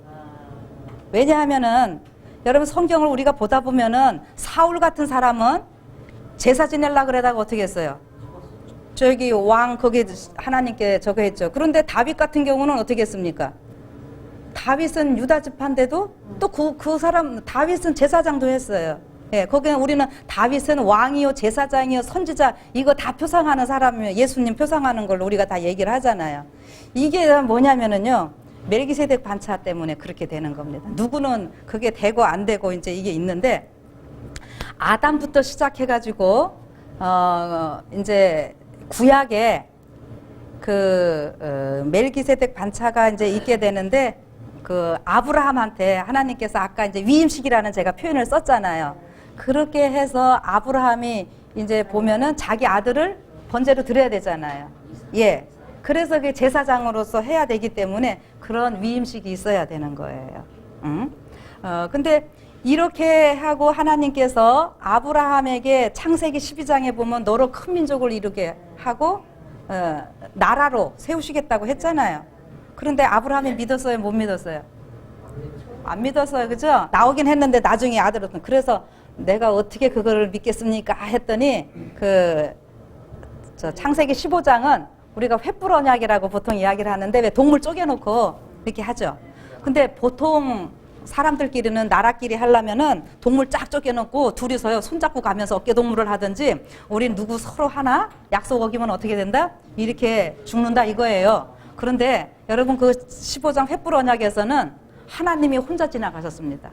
왜냐하면은 여러분 성경을 우리가 보다 보면은 사울 같은 사람은 제사 지내려고 그러다가 어떻게 했어요? 저기 왕 거기 하나님께 저거 했죠. 그런데 다윗 같은 경우는 어떻게 했습니까? 다윗은 유다 지파인데도 또 그 사람 다윗은 제사장도 했어요. 거기는 우리는 다윗은 왕이요 제사장이요 선지자 이거 다 표상하는 사람이에요. 예수님 표상하는 걸로 우리가 다 얘기를 하잖아요. 이게 뭐냐면은요. 멜기세덱 반차 때문에 그렇게 되는 겁니다. 누구는 그게 되고 안 되고 이제 이게 있는데 아담부터 시작해가지고 이제 구약에 멜기세덱 반차가 이제 있게 되는데 아브라함한테 하나님께서 아까 이제 위임식이라는 제가 표현을 썼잖아요. 그렇게 해서 아브라함이 이제 보면은 자기 아들을 번제로 드려야 되잖아요. 그래서 그 제사장으로서 해야 되기 때문에 그런 위임식이 있어야 되는 거예요. 근데 이렇게 하고 하나님께서 아브라함에게 창세기 12장에 보면 너로 큰 민족을 이루게 하고 나라로 세우시겠다고 했잖아요. 그런데 아브라함이 믿었어요? 못 믿었어요? 안 믿었어요. 그죠? 나오긴 했는데 나중에 아들은 그래서 내가 어떻게 그거를 믿겠습니까? 했더니 창세기 15장은 우리가 횃불 언약이라고 보통 이야기를 하는데 왜 동물 쪼개놓고 이렇게 하죠. 근데 보통 사람들끼리는 나라끼리 하려면은 동물 쫙 쪼개놓고 둘이서요 손잡고 가면서 어깨동무를 하든지 우린 누구 서로 하나 약속 어기면 어떻게 된다? 이렇게 죽는다 이거예요. 그런데 여러분 그 15장 횃불 언약에서는 하나님이 혼자 지나가셨습니다.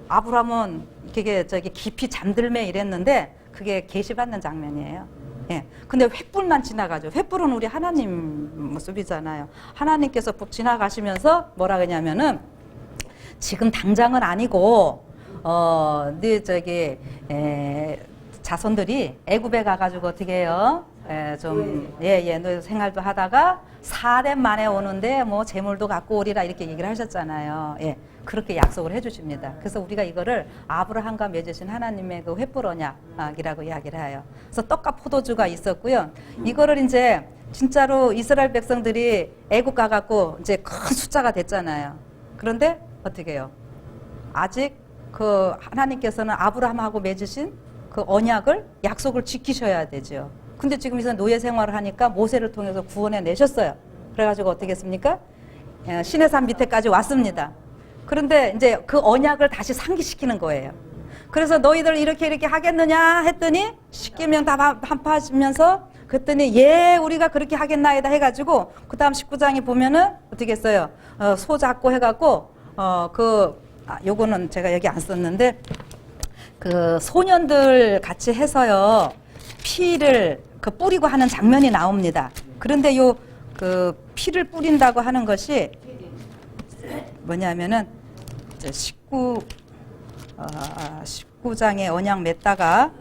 아브라함은 그게 깊이 잠들매 이랬는데 그게 계시받는 장면이에요. 근데 횃불만 지나가죠. 횃불은 우리 하나님 모습이잖아요. 하나님께서 푹 지나가시면서 뭐라 그러냐면은 지금 당장은 아니고 네 자손들이 애굽에 가가지고 어떻게 해요? 너 생활도 하다가 4년 만에 오는데 뭐 재물도 갖고 오리라 이렇게 얘기를 하셨잖아요. 그렇게 약속을 해주십니다. 그래서 우리가 이거를 아브라함과 맺으신 하나님의 그 횃불 언약이라고 이야기를 해요. 그래서 떡과 포도주가 있었고요. 이거를 이제 진짜로 이스라엘 백성들이 애국 가갖고 이제 큰 숫자가 됐잖아요. 그런데 어떻게 해요? 아직 그 하나님께서는 아브라함하고 맺으신 그 언약을 약속을 지키셔야 되죠. 근데 지금 이제 노예 생활을 하니까 모세를 통해서 구원해 내셨어요. 그래가지고 어떻게 했습니까? 시내산 밑에까지 왔습니다. 그런데 이제 그 언약을 다시 상기시키는 거예요. 그래서 너희들 이렇게 하겠느냐 했더니 10계명 다 반파하시면서 그랬더니 예 우리가 그렇게 하겠나이다 해가지고 그 다음 19장에 보면은 어떻게 했어요? 소 잡고 해갖고 요거는 제가 여기 안 썼는데 그 소년들 같이 해서요 피를 뿌리고 하는 장면이 나옵니다. 그런데 요 그 피를 뿌린다고 하는 것이 뭐냐면은 19장에 언약 맺다가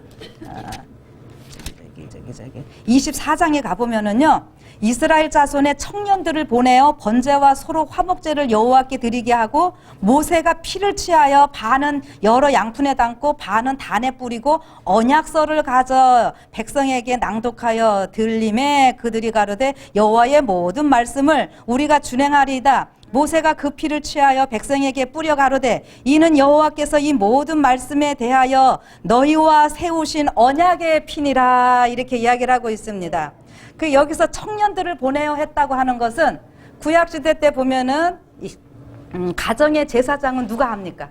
24장에 가보면은요 이스라엘 자손의 청년들을 보내어 번제와 소로 화목제를 여호와께 드리게 하고 모세가 피를 취하여 반은 여러 양푼에 담고 반은 단에 뿌리고 언약서를 가져 백성에게 낭독하여 들림에 그들이 가로되 여호와의 모든 말씀을 우리가 준행하리이다. 모세가 그 피를 취하여 백성에게 뿌려 가로되 이는 여호와께서 이 모든 말씀에 대하여 너희와 세우신 언약의 피니라 이렇게 이야기를 하고 있습니다. 그 여기서 청년들을 보내어 했다고 하는 것은 구약시대 때 보면은 가정의 제사장은 누가 합니까?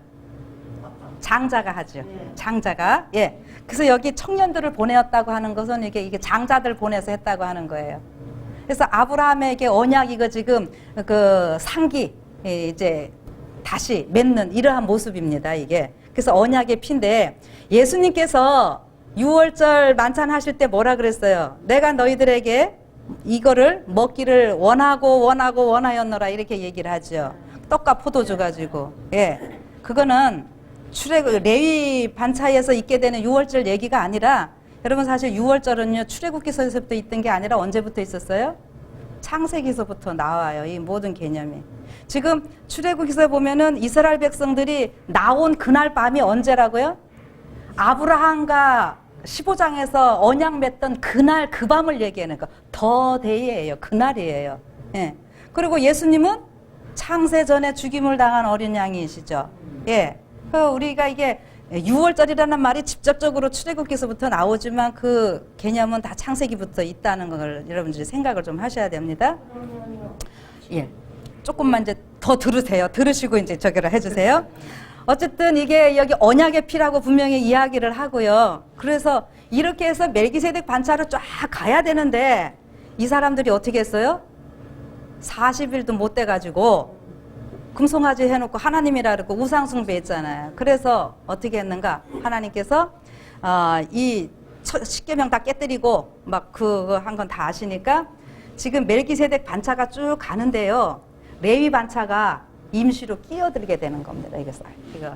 장자가 하죠. 장자가. 예. 그래서 여기 청년들을 보내었다고 하는 것은 이게 장자들 보내서 했다고 하는 거예요. 그래서 아브라함에게 언약 이거 지금 그 상기 이제 다시 맺는 이러한 모습입니다. 이게. 그래서 언약의 피인데 예수님께서 6월절 만찬 하실 때 뭐라 그랬어요? 내가 너희들에게 이거를 먹기를 원하였노라 이렇게 얘기를 하죠. 떡과 포도주 가지고. 예. 그거는 레위 반차에서 있게 되는 6월절 얘기가 아니라 여러분 사실 6월절은요 출애굽기서부터 있던 게 아니라 언제부터 있었어요? 창세기서부터 나와요. 이 모든 개념이. 지금 출애굽기서 보면은 이스라엘 백성들이 나온 그날 밤이 언제라고요? 아브라함과 15장에서 언약 맺던 그날 그 밤을 얘기하는 거. 더 데이예요. 그날이에요. 예. 그리고 예수님은 창세 전에 죽임을 당한 어린 양이시죠. 예. 우리가 이게 6월절이라는 말이 직접적으로 출애굽기서부터 나오지만 그 개념은 다 창세기부터 있다는 걸 여러분들이 생각을 좀 하셔야 됩니다. 예. 조금만 이제 더 들으세요. 들으시고 이제 저기를 해주세요. 어쨌든 이게 여기 언약의 피라고 분명히 이야기를 하고요. 그래서 이렇게 해서 멜기세덱 반차로 쫙 가야 되는데 이 사람들이 어떻게 했어요? 40일도 못 돼가지고 금송아지 해놓고 하나님이라 그러고 우상숭배했잖아요. 그래서 어떻게 했는가? 하나님께서 이 십계명 다 깨뜨리고 막 그거 한 건 다 아시니까 지금 멜기세덱 반차가 쭉 가는데요. 레위 반차가 임시로 끼어들게 되는 겁니다. 이거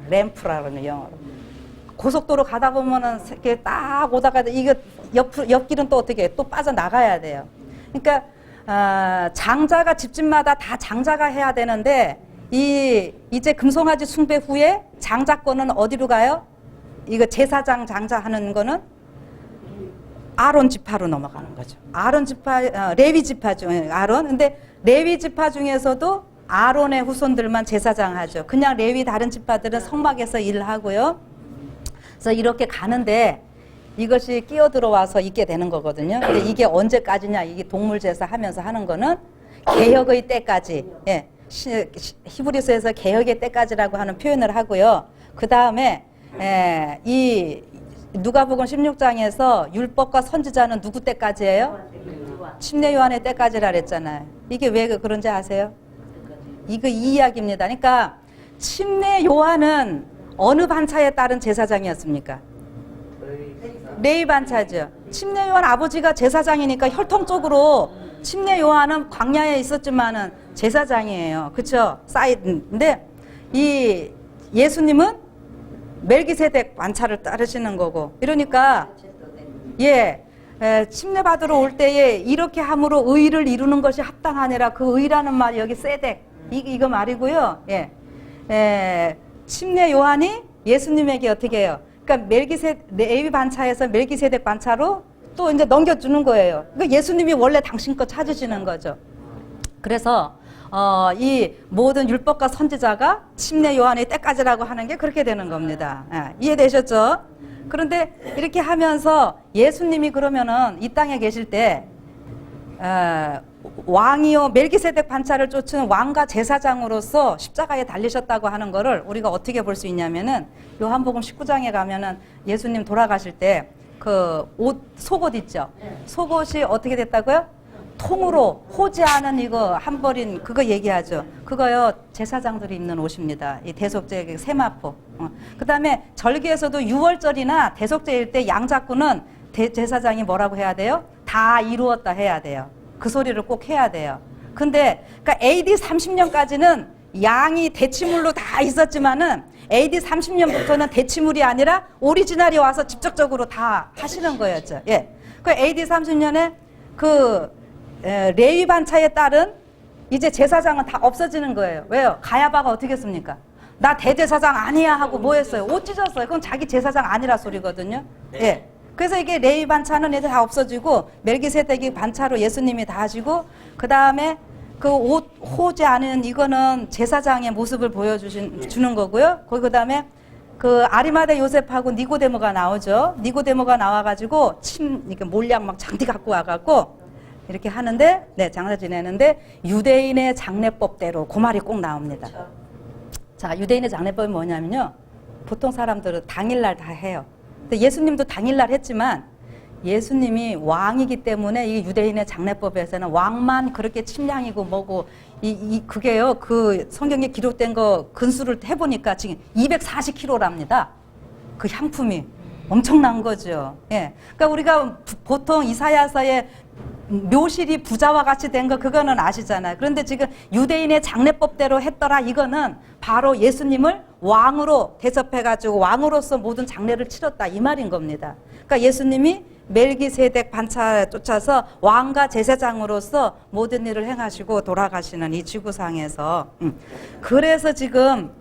램프라는 영어로. 고속도로 가다 보면은 이렇게 딱 오다가 이거 옆길은 또 어떻게 해? 또 빠져나가야 돼요. 그러니까 장자가 집집마다 다 장자가 해야 되는데 이제 금송아지 숭배 후에 장자권은 어디로 가요? 이거 제사장 장자 하는 거는 아론 지파로 넘어가는 거죠. 아론 지파, 레위 지파 중에 아론. 근데 레위 지파 중에서도 아론의 후손들만 제사장 하죠. 그냥 레위 다른 지파들은 성막에서 일하고요. 그래서 이렇게 가는데 이것이 끼어 들어와서 있게 되는 거거든요. 근데 이게 언제까지냐? 이게 동물 제사 하면서 하는 거는 개혁의 때까지. 예. 히브리서에서 개혁의 때까지라고 하는 표현을 하고요. 그 다음에 이 누가복음 16장에서 율법과 선지자는 누구 때까지예요? 침례 요한의 때까지라 그랬잖아요. 이게 왜 그런지 아세요? 이거 이 이야기입니다. 그러니까 침례 요한은 어느 반차에 따른 제사장이었습니까? 레위 반차죠. 침례 요한 아버지가 제사장이니까 혈통적으로 침례 요한은 광야에 있었지만은 제사장이에요. 그렇죠? 근데 이 예수님은 멜기세덱 반차를 따르시는 거고. 이러니까 침례 받으러 올 때에 이렇게 함으로 의를 이루는 것이 합당하니라. 그 의라는 말이 여기 세덱 이거 말이고요. 침례 요한이 예수님에게 어떻게 해요? 그러니까 레위 반차에서 멜기세덱 반차로 또 이제 넘겨주는 거예요. 그러니까 예수님이 원래 당신 거 찾으시는 거죠. 그래서 이 모든 율법과 선지자가 침례 요한의 때까지라고 하는 게 그렇게 되는 겁니다. 이해되셨죠? 그런데 이렇게 하면서 예수님이 그러면은 이 땅에 계실 때 왕이요 멜기세덱 반차를 쫓은 왕과 제사장으로서 십자가에 달리셨다고 하는 거를 우리가 어떻게 볼 수 있냐면은 요한복음 19장에 가면은 예수님 돌아가실 때 그 옷, 속옷 있죠? 속옷이 어떻게 됐다고요? 통으로 호지하는 이거 한 벌인 그거 얘기하죠. 그거요 제사장들이 입는 옷입니다. 이 대속죄 세마포. 그다음에 절기에서도 6월절이나 대속죄일 때 양자꾼은 제사장이 뭐라고 해야 돼요? 다 이루었다 해야 돼요. 그 소리를 꼭 해야 돼요. 근데 그러니까 AD 30년까지는 양이 대치물로 다 있었지만은 AD 30년부터는 대치물이 아니라 오리지널이 와서 직접적으로 다 하시는 거였죠. 예. 그 AD 30년에 그 레위 반차에 따른 이제 제사장은 다 없어지는 거예요. 왜요? 가야바가 어떻게 했습니까? 나 대제사장 아니야 하고 뭐 했어요? 옷 찢었어요. 그건 자기 제사장 아니라 소리거든요. 예. 그래서 이게 레위 반차는 이제 다 없어지고 멜기세덱이 반차로 예수님이 다 하시고 그 다음에 그 옷 호지 않은 이거는 제사장의 모습을 보여주는 거고요. 그 다음에 그 아리마대 요셉하고 니고데모가 나오죠. 니고데모가 나와가지고 이렇게 몰약 막 장디 갖고 와갖고 이렇게 하는데, 네, 장사 지내는데 유대인의 장례법대로 그 말이 꼭 나옵니다. 자, 유대인의 장례법이 뭐냐면요. 보통 사람들은 당일날 다 해요. 근데 예수님도 당일날 했지만 예수님이 왕이기 때문에 이 유대인의 장례법에서는 왕만 그렇게 침량이고 뭐고 그게요. 그 성경에 기록된 거 근수를 해보니까 지금 240kg랍니다. 그 향품이 엄청난 거죠. 예. 그러니까 우리가 보통 이사야서에 묘실이 부자와 같이 된 거 그거는 아시잖아요. 그런데 지금 유대인의 장례법대로 했더라 이거는 바로 예수님을 왕으로 대접해가지고 왕으로서 모든 장례를 치렀다 이 말인 겁니다. 그러니까 예수님이 멜기세덱 반차 쫓아서 왕과 제사장으로서 모든 일을 행하시고 돌아가시는 이 지구상에서 그래서 지금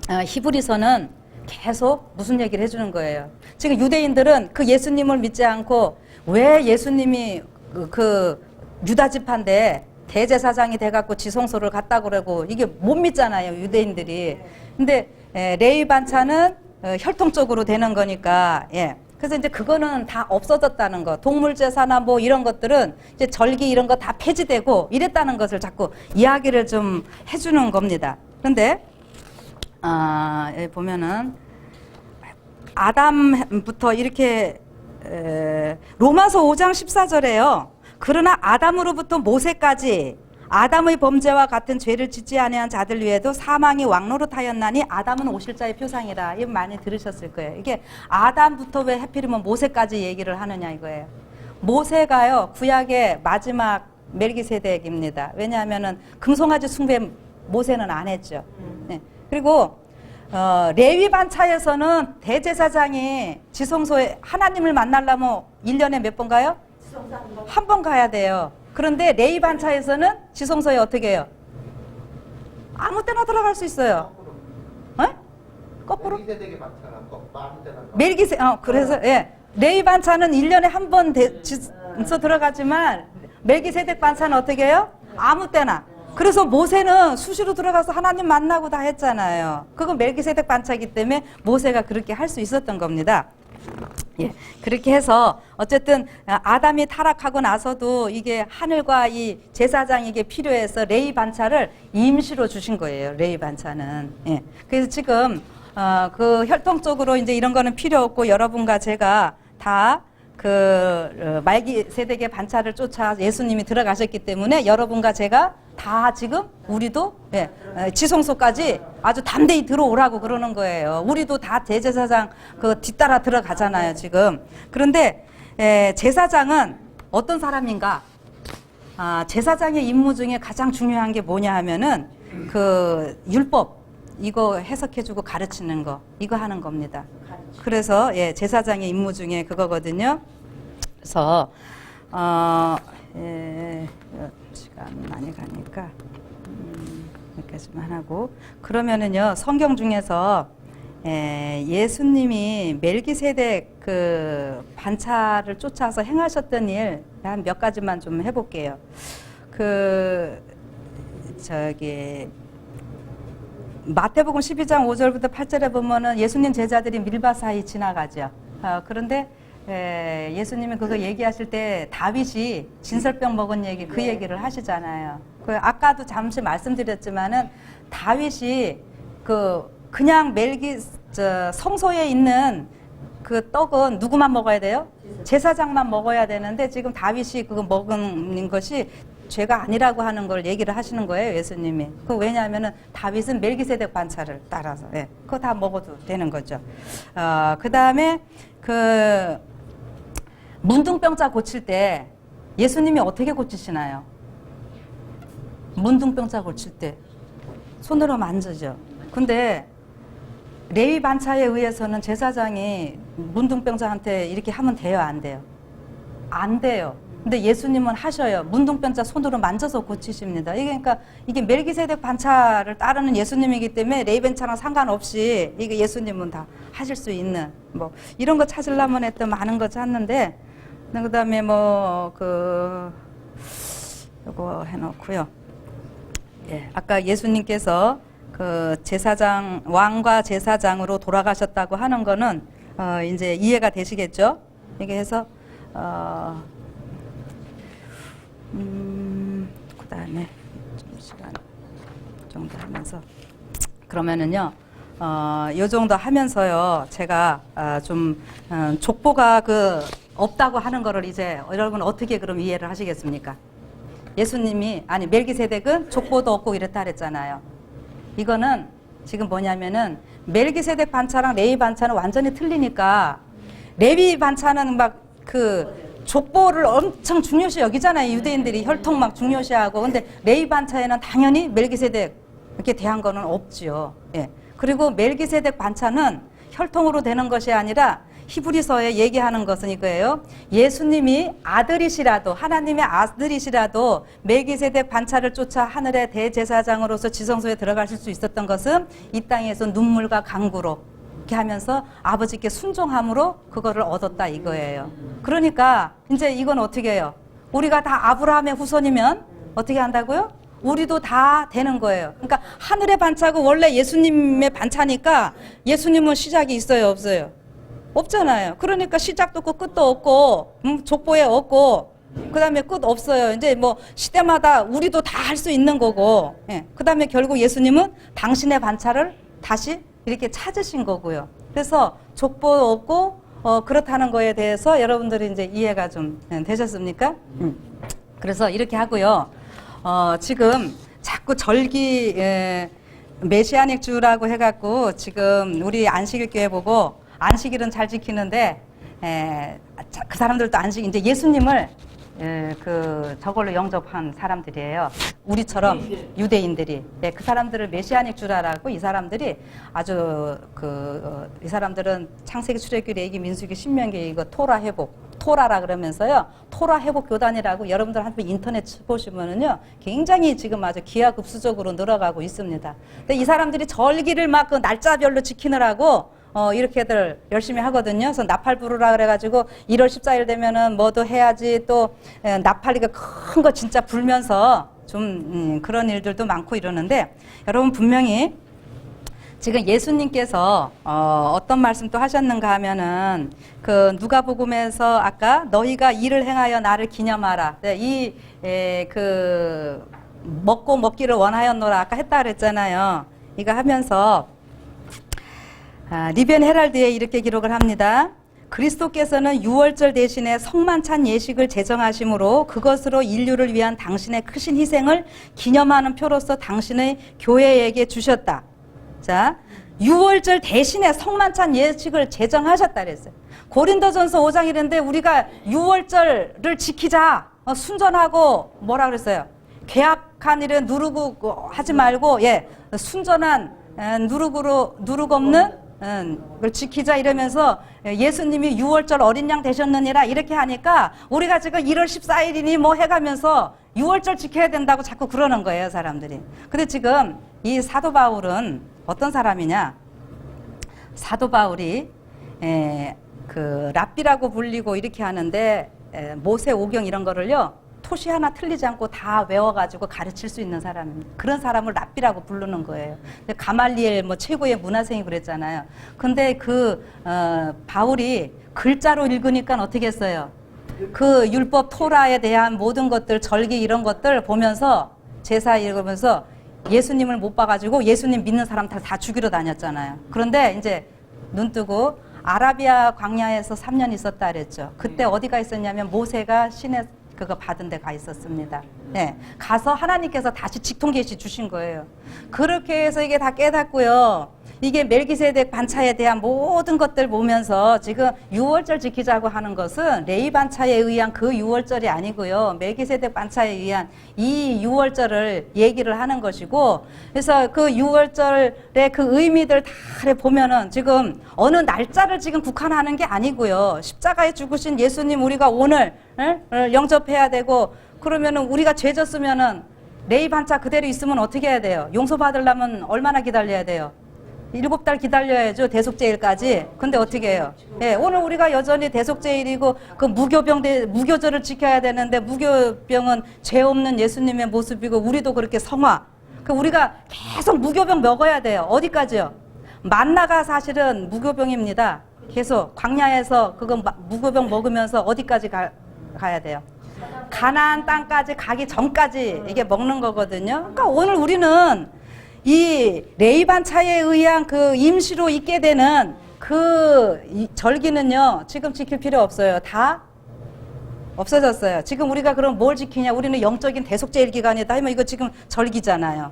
히브리서는 계속 무슨 얘기를 해주는 거예요. 지금 유대인들은 그 예수님을 믿지 않고 왜 예수님이 그 유다 지파인데 대제사장이 돼갖고 지성소를 갔다 그러고 이게 못 믿잖아요 유대인들이. 근데 레위 반차는 혈통적으로 되는 거니까 예. 그래서 이제 그거는 다 없어졌다는 거. 동물제사나 뭐 이런 것들은 이제 절기 이런 거 다 폐지되고 이랬다는 것을 자꾸 이야기를 좀 해주는 겁니다. 그런데 여기 보면은 아담부터 이렇게 로마서 5장 14절에요. 그러나 아담으로부터 모세까지 아담의 범죄와 같은 죄를 짓지 아니한 자들 위에도 사망이 왕노릇하였나니 아담은 오실자의 표상이라. 이거 많이 들으셨을 거예요. 이게 아담부터 왜 하필이면 모세까지 얘기를 하느냐 이거예요. 모세가요 구약의 마지막 멜기세덱입니다. 왜냐하면은 금송아지 숭배 모세는 안 했죠. 네. 그리고 레위 반차에서는 대제사장이 지성소에 하나님을 만나려면 1년에 몇 번 가요? 한 번 가야 돼요. 그런데 레위 반차에서는 지성소에 어떻게 해요? 아무 때나 들어갈 수 있어요. 거꾸로? 그래서 예. 레위 반차는 1년에 한 번 들어가지만 멜기세덱 반차는 어떻게 해요? 아무 때나. 그래서 모세는 수시로 들어가서 하나님 만나고 다 했잖아요. 그건 멜기세덱 반차이기 때문에 모세가 그렇게 할 수 있었던 겁니다. 예, 그렇게 해서 어쨌든 아담이 타락하고 나서도 이게 하늘과 이 제사장에게 필요해서 레위 반차를 임시로 주신 거예요. 레위 반차는. 예, 그래서 지금 그 혈통적으로 이제 이런 거는 필요 없고 여러분과 제가 다 그 말기세덱의 반차를 쫓아 예수님이 들어가셨기 때문에 여러분과 제가 다 지금 우리도 예, 지성소까지 아주 담대히 들어오라고 그러는 거예요. 우리도 다 대제사장 그 뒤따라 들어가잖아요 지금. 그런데 제사장은 어떤 사람인가? 제사장의 임무 중에 가장 중요한 게 뭐냐 하면은 그 율법 이거 해석해주고 가르치는 거 이거 하는 겁니다. 그래서 예, 제사장의 임무 중에 그거거든요. 그래서 시간 많이 가니까 여기까지만 하고 그러면은요 성경 중에서 예수님이 멜기세덱 그 반차를 쫓아서 행하셨던 일 한 몇 가지만 좀 해볼게요. 그 저기 마태복음 12장 5절부터 8절에 보면은 예수님 제자들이 밀밭 사이 지나가죠. 그런데 예수님이 그거 얘기하실 때 다윗이 진설병 먹은 얘기 그 얘기를 하시잖아요. 그 아까도 잠시 말씀드렸지만은 다윗이 그냥 성소에 있는 그 떡은 누구만 먹어야 돼요? 제사장만 먹어야 되는데 지금 다윗이 그거 먹은 것이 죄가 아니라고 하는 걸 얘기를 하시는 거예요, 예수님이. 그 왜냐하면은 다윗은 멜기세덱 반차를 따라서, 예, 그거 다 먹어도 되는 거죠. 그 다음에 그 문둥병자 고칠 때 예수님이 어떻게 고치시나요? 문둥병자 고칠 때 손으로 만지죠. 근데 레위 반차에 의해서는 제사장이 문둥병자한테 이렇게 하면 돼요, 안 돼요? 안 돼요. 근데 예수님은 하셔요. 문둥병자 손으로 만져서 고치십니다. 이게 그러니까 이게 멜기세덱 반차를 따르는 예수님이기 때문에 레위 반차랑 상관없이 이게 예수님은 다 하실 수 있는 뭐 이런 거 찾으려면 했던 많은 거 찾는데, 그다음에 뭐 요거 해놓고요. 예, 아까 예수님께서 그 제사장, 왕과 제사장으로 돌아가셨다고 하는 거는 이제 이해가 되시겠죠? 이게 해서 그 다음에 좀 시간 정도 하면서 그러면은요, 요 정도 하면서요, 제가 좀 족보가 그 없다고 하는 거를 이제 여러분 어떻게 그럼 이해를 하시겠습니까? 예수님이 아니 멜기세덱은 족보도 없고 이랬다 그랬잖아요. 이거는 지금 뭐냐면은 멜기세덱 반차랑 레위 반차는 완전히 틀리니까, 레위 반차는 막 그 족보를 엄청 중요시 여기잖아요. 유대인들이 혈통 막 중요시하고. 근데 레위 반차에는 당연히 멜기세덱 이렇게 대한 거는 없지요. 예. 그리고 멜기세덱 반차는 혈통으로 되는 것이 아니라 히브리서에 얘기하는 것은 이거예요. 예수님이 아들이시라도, 하나님의 아들이시라도 멜기세덱 반차를 쫓아 하늘의 대제사장으로서 지성소에 들어가실 수 있었던 것은 이 땅에서 눈물과 강구로 이렇게 하면서 아버지께 순종함으로 그거를 얻었다 이거예요. 그러니까 이제 이건 어떻게 해요? 우리가 다 아브라함의 후손이면 어떻게 한다고요? 우리도 다 되는 거예요. 그러니까 하늘의 반차고 원래 예수님의 반차니까 예수님은 시작이 있어요, 없어요? 없잖아요. 그러니까 시작도 없고 끝도 없고 족보에 없고 그 다음에 끝 없어요. 이제 뭐 시대마다 우리도 다 할 수 있는 거고, 예. 그 다음에 결국 예수님은 당신의 반차를 다시 이렇게 찾으신 거고요. 그래서 족보 없고 그렇다는 거에 대해서 여러분들이 이제 이해가 좀 되셨습니까? 그래서 이렇게 하고요. 지금 자꾸 절기 메시아닉 주라고 해갖고 지금 우리 안식일 교회 보고 안식일은 잘 지키는데 그 사람들도 안식 이제 예수님을 저걸로 영접한 사람들이에요. 우리처럼 유대인들이. 그 사람들을 메시아닉 주라라고, 이 사람들이 아주 이 사람들은 창세기, 출애굽기, 레위기, 민수기, 신명기 이거 토라 회복, 토라라 그러면서요. 토라 회복 교단이라고 여러분들 한번 인터넷 보시면은요. 굉장히 지금 아주 기하급수적으로 늘어가고 있습니다. 근데 이 사람들이 절기를 막 그 날짜별로 지키느라고 이렇게들 열심히 하거든요. 그래서 나팔 부르라 그래가지고 1월 14일 되면은 뭐도 해야지, 또 나팔이가 큰 거 진짜 불면서 좀 그런 일들도 많고 이러는데, 여러분 분명히 지금 예수님께서 어떤 말씀 또 하셨는가 하면은 그 누가복음에서 아까 너희가 일을 행하여 나를 기념하라. 그 먹고 먹기를 원하였노라 아까 했다 그랬잖아요. 이거 하면서 리벤 헤랄드에 이렇게 기록을 합니다. 그리스도께서는 유월절 대신에 성만찬 예식을 제정하심으로 그것으로 인류를 위한 당신의 크신 희생을 기념하는 표로서 당신의 교회에게 주셨다. 자, 유월절 대신에 성만찬 예식을 제정하셨다 그랬어요. 고린도전서 5장 이랬는데 우리가 유월절을 지키자, 순전하고 뭐라 그랬어요? 계약한 일은 누르고 하지 말고, 순전한 누룩 없는 그걸 지키자 이러면서 예수님이 6월절 어린 양 되셨느니라 이렇게 하니까 우리가 지금 1월 14일이니 뭐 해가면서 6월절 지켜야 된다고 자꾸 그러는 거예요, 사람들이. 근데 지금 이 사도 바울은 어떤 사람이냐? 사도 바울이 그 랍비라고 불리고 이렇게 하는데 모세 오경 이런 거를요, 토시 하나 틀리지 않고 다 외워가지고 가르칠 수 있는 사람입니다. 그런 사람을 랍비라고 부르는 거예요. 가말리엘 뭐 최고의 문화생이 그랬잖아요. 근데 바울이 글자로 읽으니까 어떻게 했어요? 그 율법 토라에 대한 모든 것들, 절기 이런 것들 보면서 제사 읽으면서 예수님을 못 봐가지고 예수님 믿는 사람 다 죽이러 다녔잖아요. 그런데 이제 눈 뜨고 아라비아 광야에서 3년 있었다 그랬죠. 그때 어디가 있었냐면 모세가 신의 그거 받은 데 가 있었습니다. 예, 가서 하나님께서 다시 직통계시 주신 거예요. 그렇게 해서 이게 다 깨닫고요. 이게 멜기세덱 반차에 대한 모든 것들 보면서 지금 유월절 지키자고 하는 것은 레위 반차에 의한 그 유월절이 아니고요. 멜기세덱 반차에 의한 이 유월절을 얘기를 하는 것이고, 그래서 그 유월절의 그 의미들 다 보면은 지금 어느 날짜를 지금 국한하는 게 아니고요. 십자가에 죽으신 예수님 우리가 오늘 영접해야 되고, 그러면은 우리가 죄 졌으면은 레위 반차 그대로 있으면 어떻게 해야 돼요? 용서받으려면 얼마나 기다려야 돼요? 7달 기다려야죠. 대속죄일까지. 근데 어떻게 해요? 예, 오늘 우리가 여전히 대속죄일이고 그 무교절을 지켜야 되는데, 무교병은 죄 없는 예수님의 모습이고 우리도 그렇게 성화. 그 우리가 계속 무교병 먹어야 돼요. 어디까지요? 만나가 사실은 무교병입니다. 계속 광야에서 그거 무교병 먹으면서 어디까지 가야 돼요? 가나안 땅까지 가기 전까지 이게 먹는 거거든요. 그러니까 오늘 우리는 이 레위 반차에 의한 그 임시로 있게 되는 그 절기는요, 지금 지킬 필요 없어요. 다 없어졌어요. 지금 우리가 그럼 뭘 지키냐? 우리는 영적인 대속죄일 기간이다 하면 이거 지금 절기잖아요.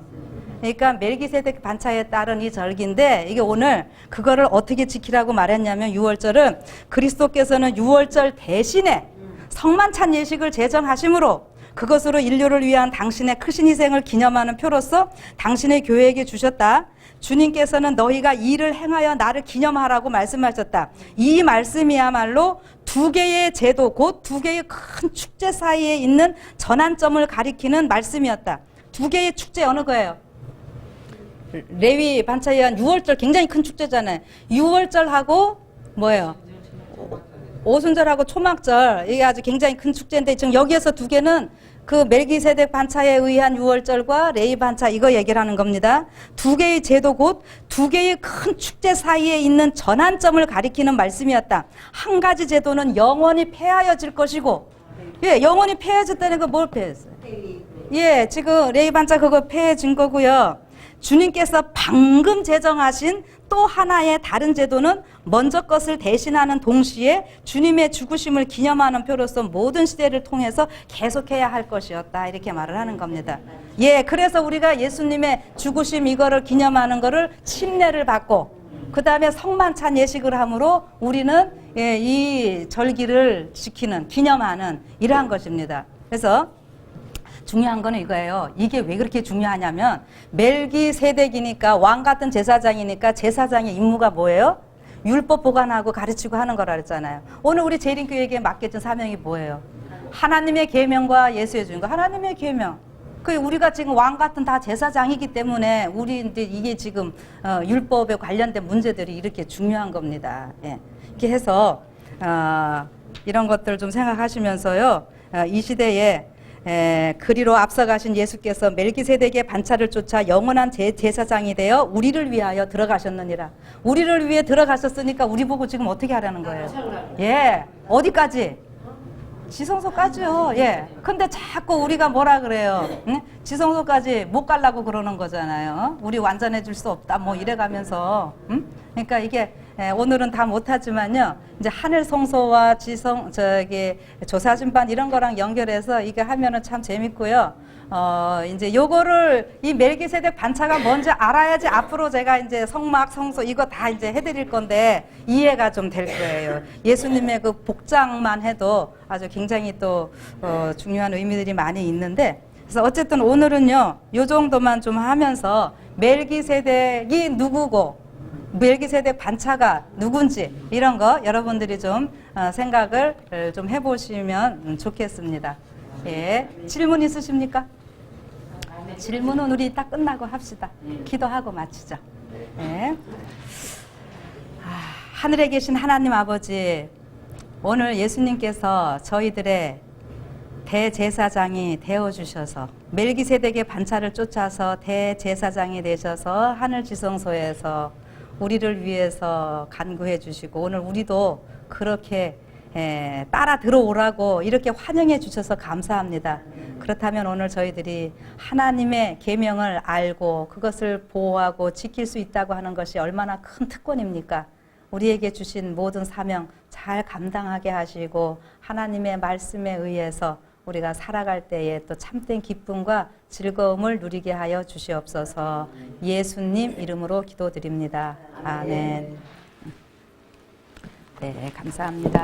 그러니까 멜기세덱 반차에 따른 이 절기인데, 이게 오늘 그거를 어떻게 지키라고 말했냐면, 유월절은 그리스도께서는 유월절 대신에 성만찬 예식을 제정하심으로 그것으로 인류를 위한 당신의 크신 희생을 기념하는 표로서 당신의 교회에게 주셨다. 주님께서는 너희가 이를 행하여 나를 기념하라고 말씀하셨다. 이 말씀이야말로 두 개의 제도, 곧 두 개의 큰 축제 사이에 있는 전환점을 가리키는 말씀이었다. 두 개의 축제 어느 거예요? 레위 반차에 의한 유월절 굉장히 큰 축제잖아요. 유월절하고 뭐예요? 오순절하고 초막절, 이게 아주 굉장히 큰 축제인데, 지금 여기에서 두 개는 그 멜기세덱 반차에 의한 유월절과 레위 반차 이거 얘기를 하는 겁니다. 두 개의 제도, 곧 두 개의 큰 축제 사이에 있는 전환점을 가리키는 말씀이었다. 한 가지 제도는 영원히 폐하여질 것이고, 예, 영원히 폐하여졌다는 거 뭘 폐했어요? 예, 지금 레위 반차 그거 폐해진 거고요. 주님께서 방금 제정하신 또 하나의 다른 제도는 먼저 것을 대신하는 동시에 주님의 죽으심을 기념하는 표로서 모든 시대를 통해서 계속해야 할 것이었다. 이렇게 말을 하는 겁니다. 예, 그래서 우리가 예수님의 죽으심 이거를 기념하는 거를 침례를 받고, 그 다음에 성만찬 예식을 함으로 우리는 예, 이 절기를 지키는, 기념하는 이러한 것입니다. 그래서 중요한 거는 이거예요. 이게 왜 그렇게 중요하냐면, 멜기세덱이니까 왕 같은 제사장이니까 제사장의 임무가 뭐예요? 율법 보관하고 가르치고 하는 거라 그랬잖아요. 오늘 우리 재림교회에게 맡겨진 사명이 뭐예요? 하나님의 계명과 예수의 주인 거. 하나님의 계명. 그 우리가 지금 왕 같은 다 제사장이기 때문에 우리인데 이게 지금 율법에 관련된 문제들이 이렇게 중요한 겁니다. 예. 이렇게 해서 이런 것들 좀 생각하시면서요. 이 시대에 그리로 앞서가신 예수께서 멜기세덱의 반차를 쫓아 영원한 제사장이 되어 우리를 위하여 들어가셨느니라. 우리를 위해 들어가셨으니까 우리 보고 지금 어떻게 하라는 거예요? 예, 어디까지? 지성소까지요. 예. 근데 자꾸 우리가 뭐라 그래요? 응? 지성소까지 못 가려고 그러는 거잖아요. 우리 완전해질 수 없다. 뭐 이래가면서. 응? 그러니까 이게 오늘은 다 못하지만요. 이제 하늘 성소와 조사심판 이런 거랑 연결해서 이게 하면은 참 재밌고요. 이제 요거를 이 멜기세덱 반차가 뭔지 알아야지 앞으로 제가 이제 성막, 성소 이거 다 이제 해드릴 건데 이해가 좀 될 거예요. 예수님의 그 복장만 해도 아주 굉장히 또 중요한 의미들이 많이 있는데, 그래서 어쨌든 오늘은요, 요 정도만 좀 하면서 멜기세덱이 누구고 멜기세덱 반차가 누군지 이런 거 여러분들이 좀 생각을 좀 해보시면 좋겠습니다. 예, 질문 있으십니까? 질문은 우리 이따 끝나고 합시다. 기도하고 마치죠. 예. 하늘에 계신 하나님 아버지, 오늘 예수님께서 저희들의 대제사장이 되어주셔서 멜기세덱의 반차를 쫓아서 대제사장이 되셔서 하늘 지성소에서 우리를 위해서 간구해 주시고, 오늘 우리도 그렇게 따라 들어오라고 이렇게 환영해 주셔서 감사합니다. 그렇다면 오늘 저희들이 하나님의 계명을 알고 그것을 보호하고 지킬 수 있다고 하는 것이 얼마나 큰 특권입니까? 우리에게 주신 모든 사명 잘 감당하게 하시고 하나님의 말씀에 의해서 우리가 살아갈 때에 또 참된 기쁨과 즐거움을 누리게 하여 주시옵소서. 예수님 이름으로 기도드립니다. 아멘. 네, 감사합니다.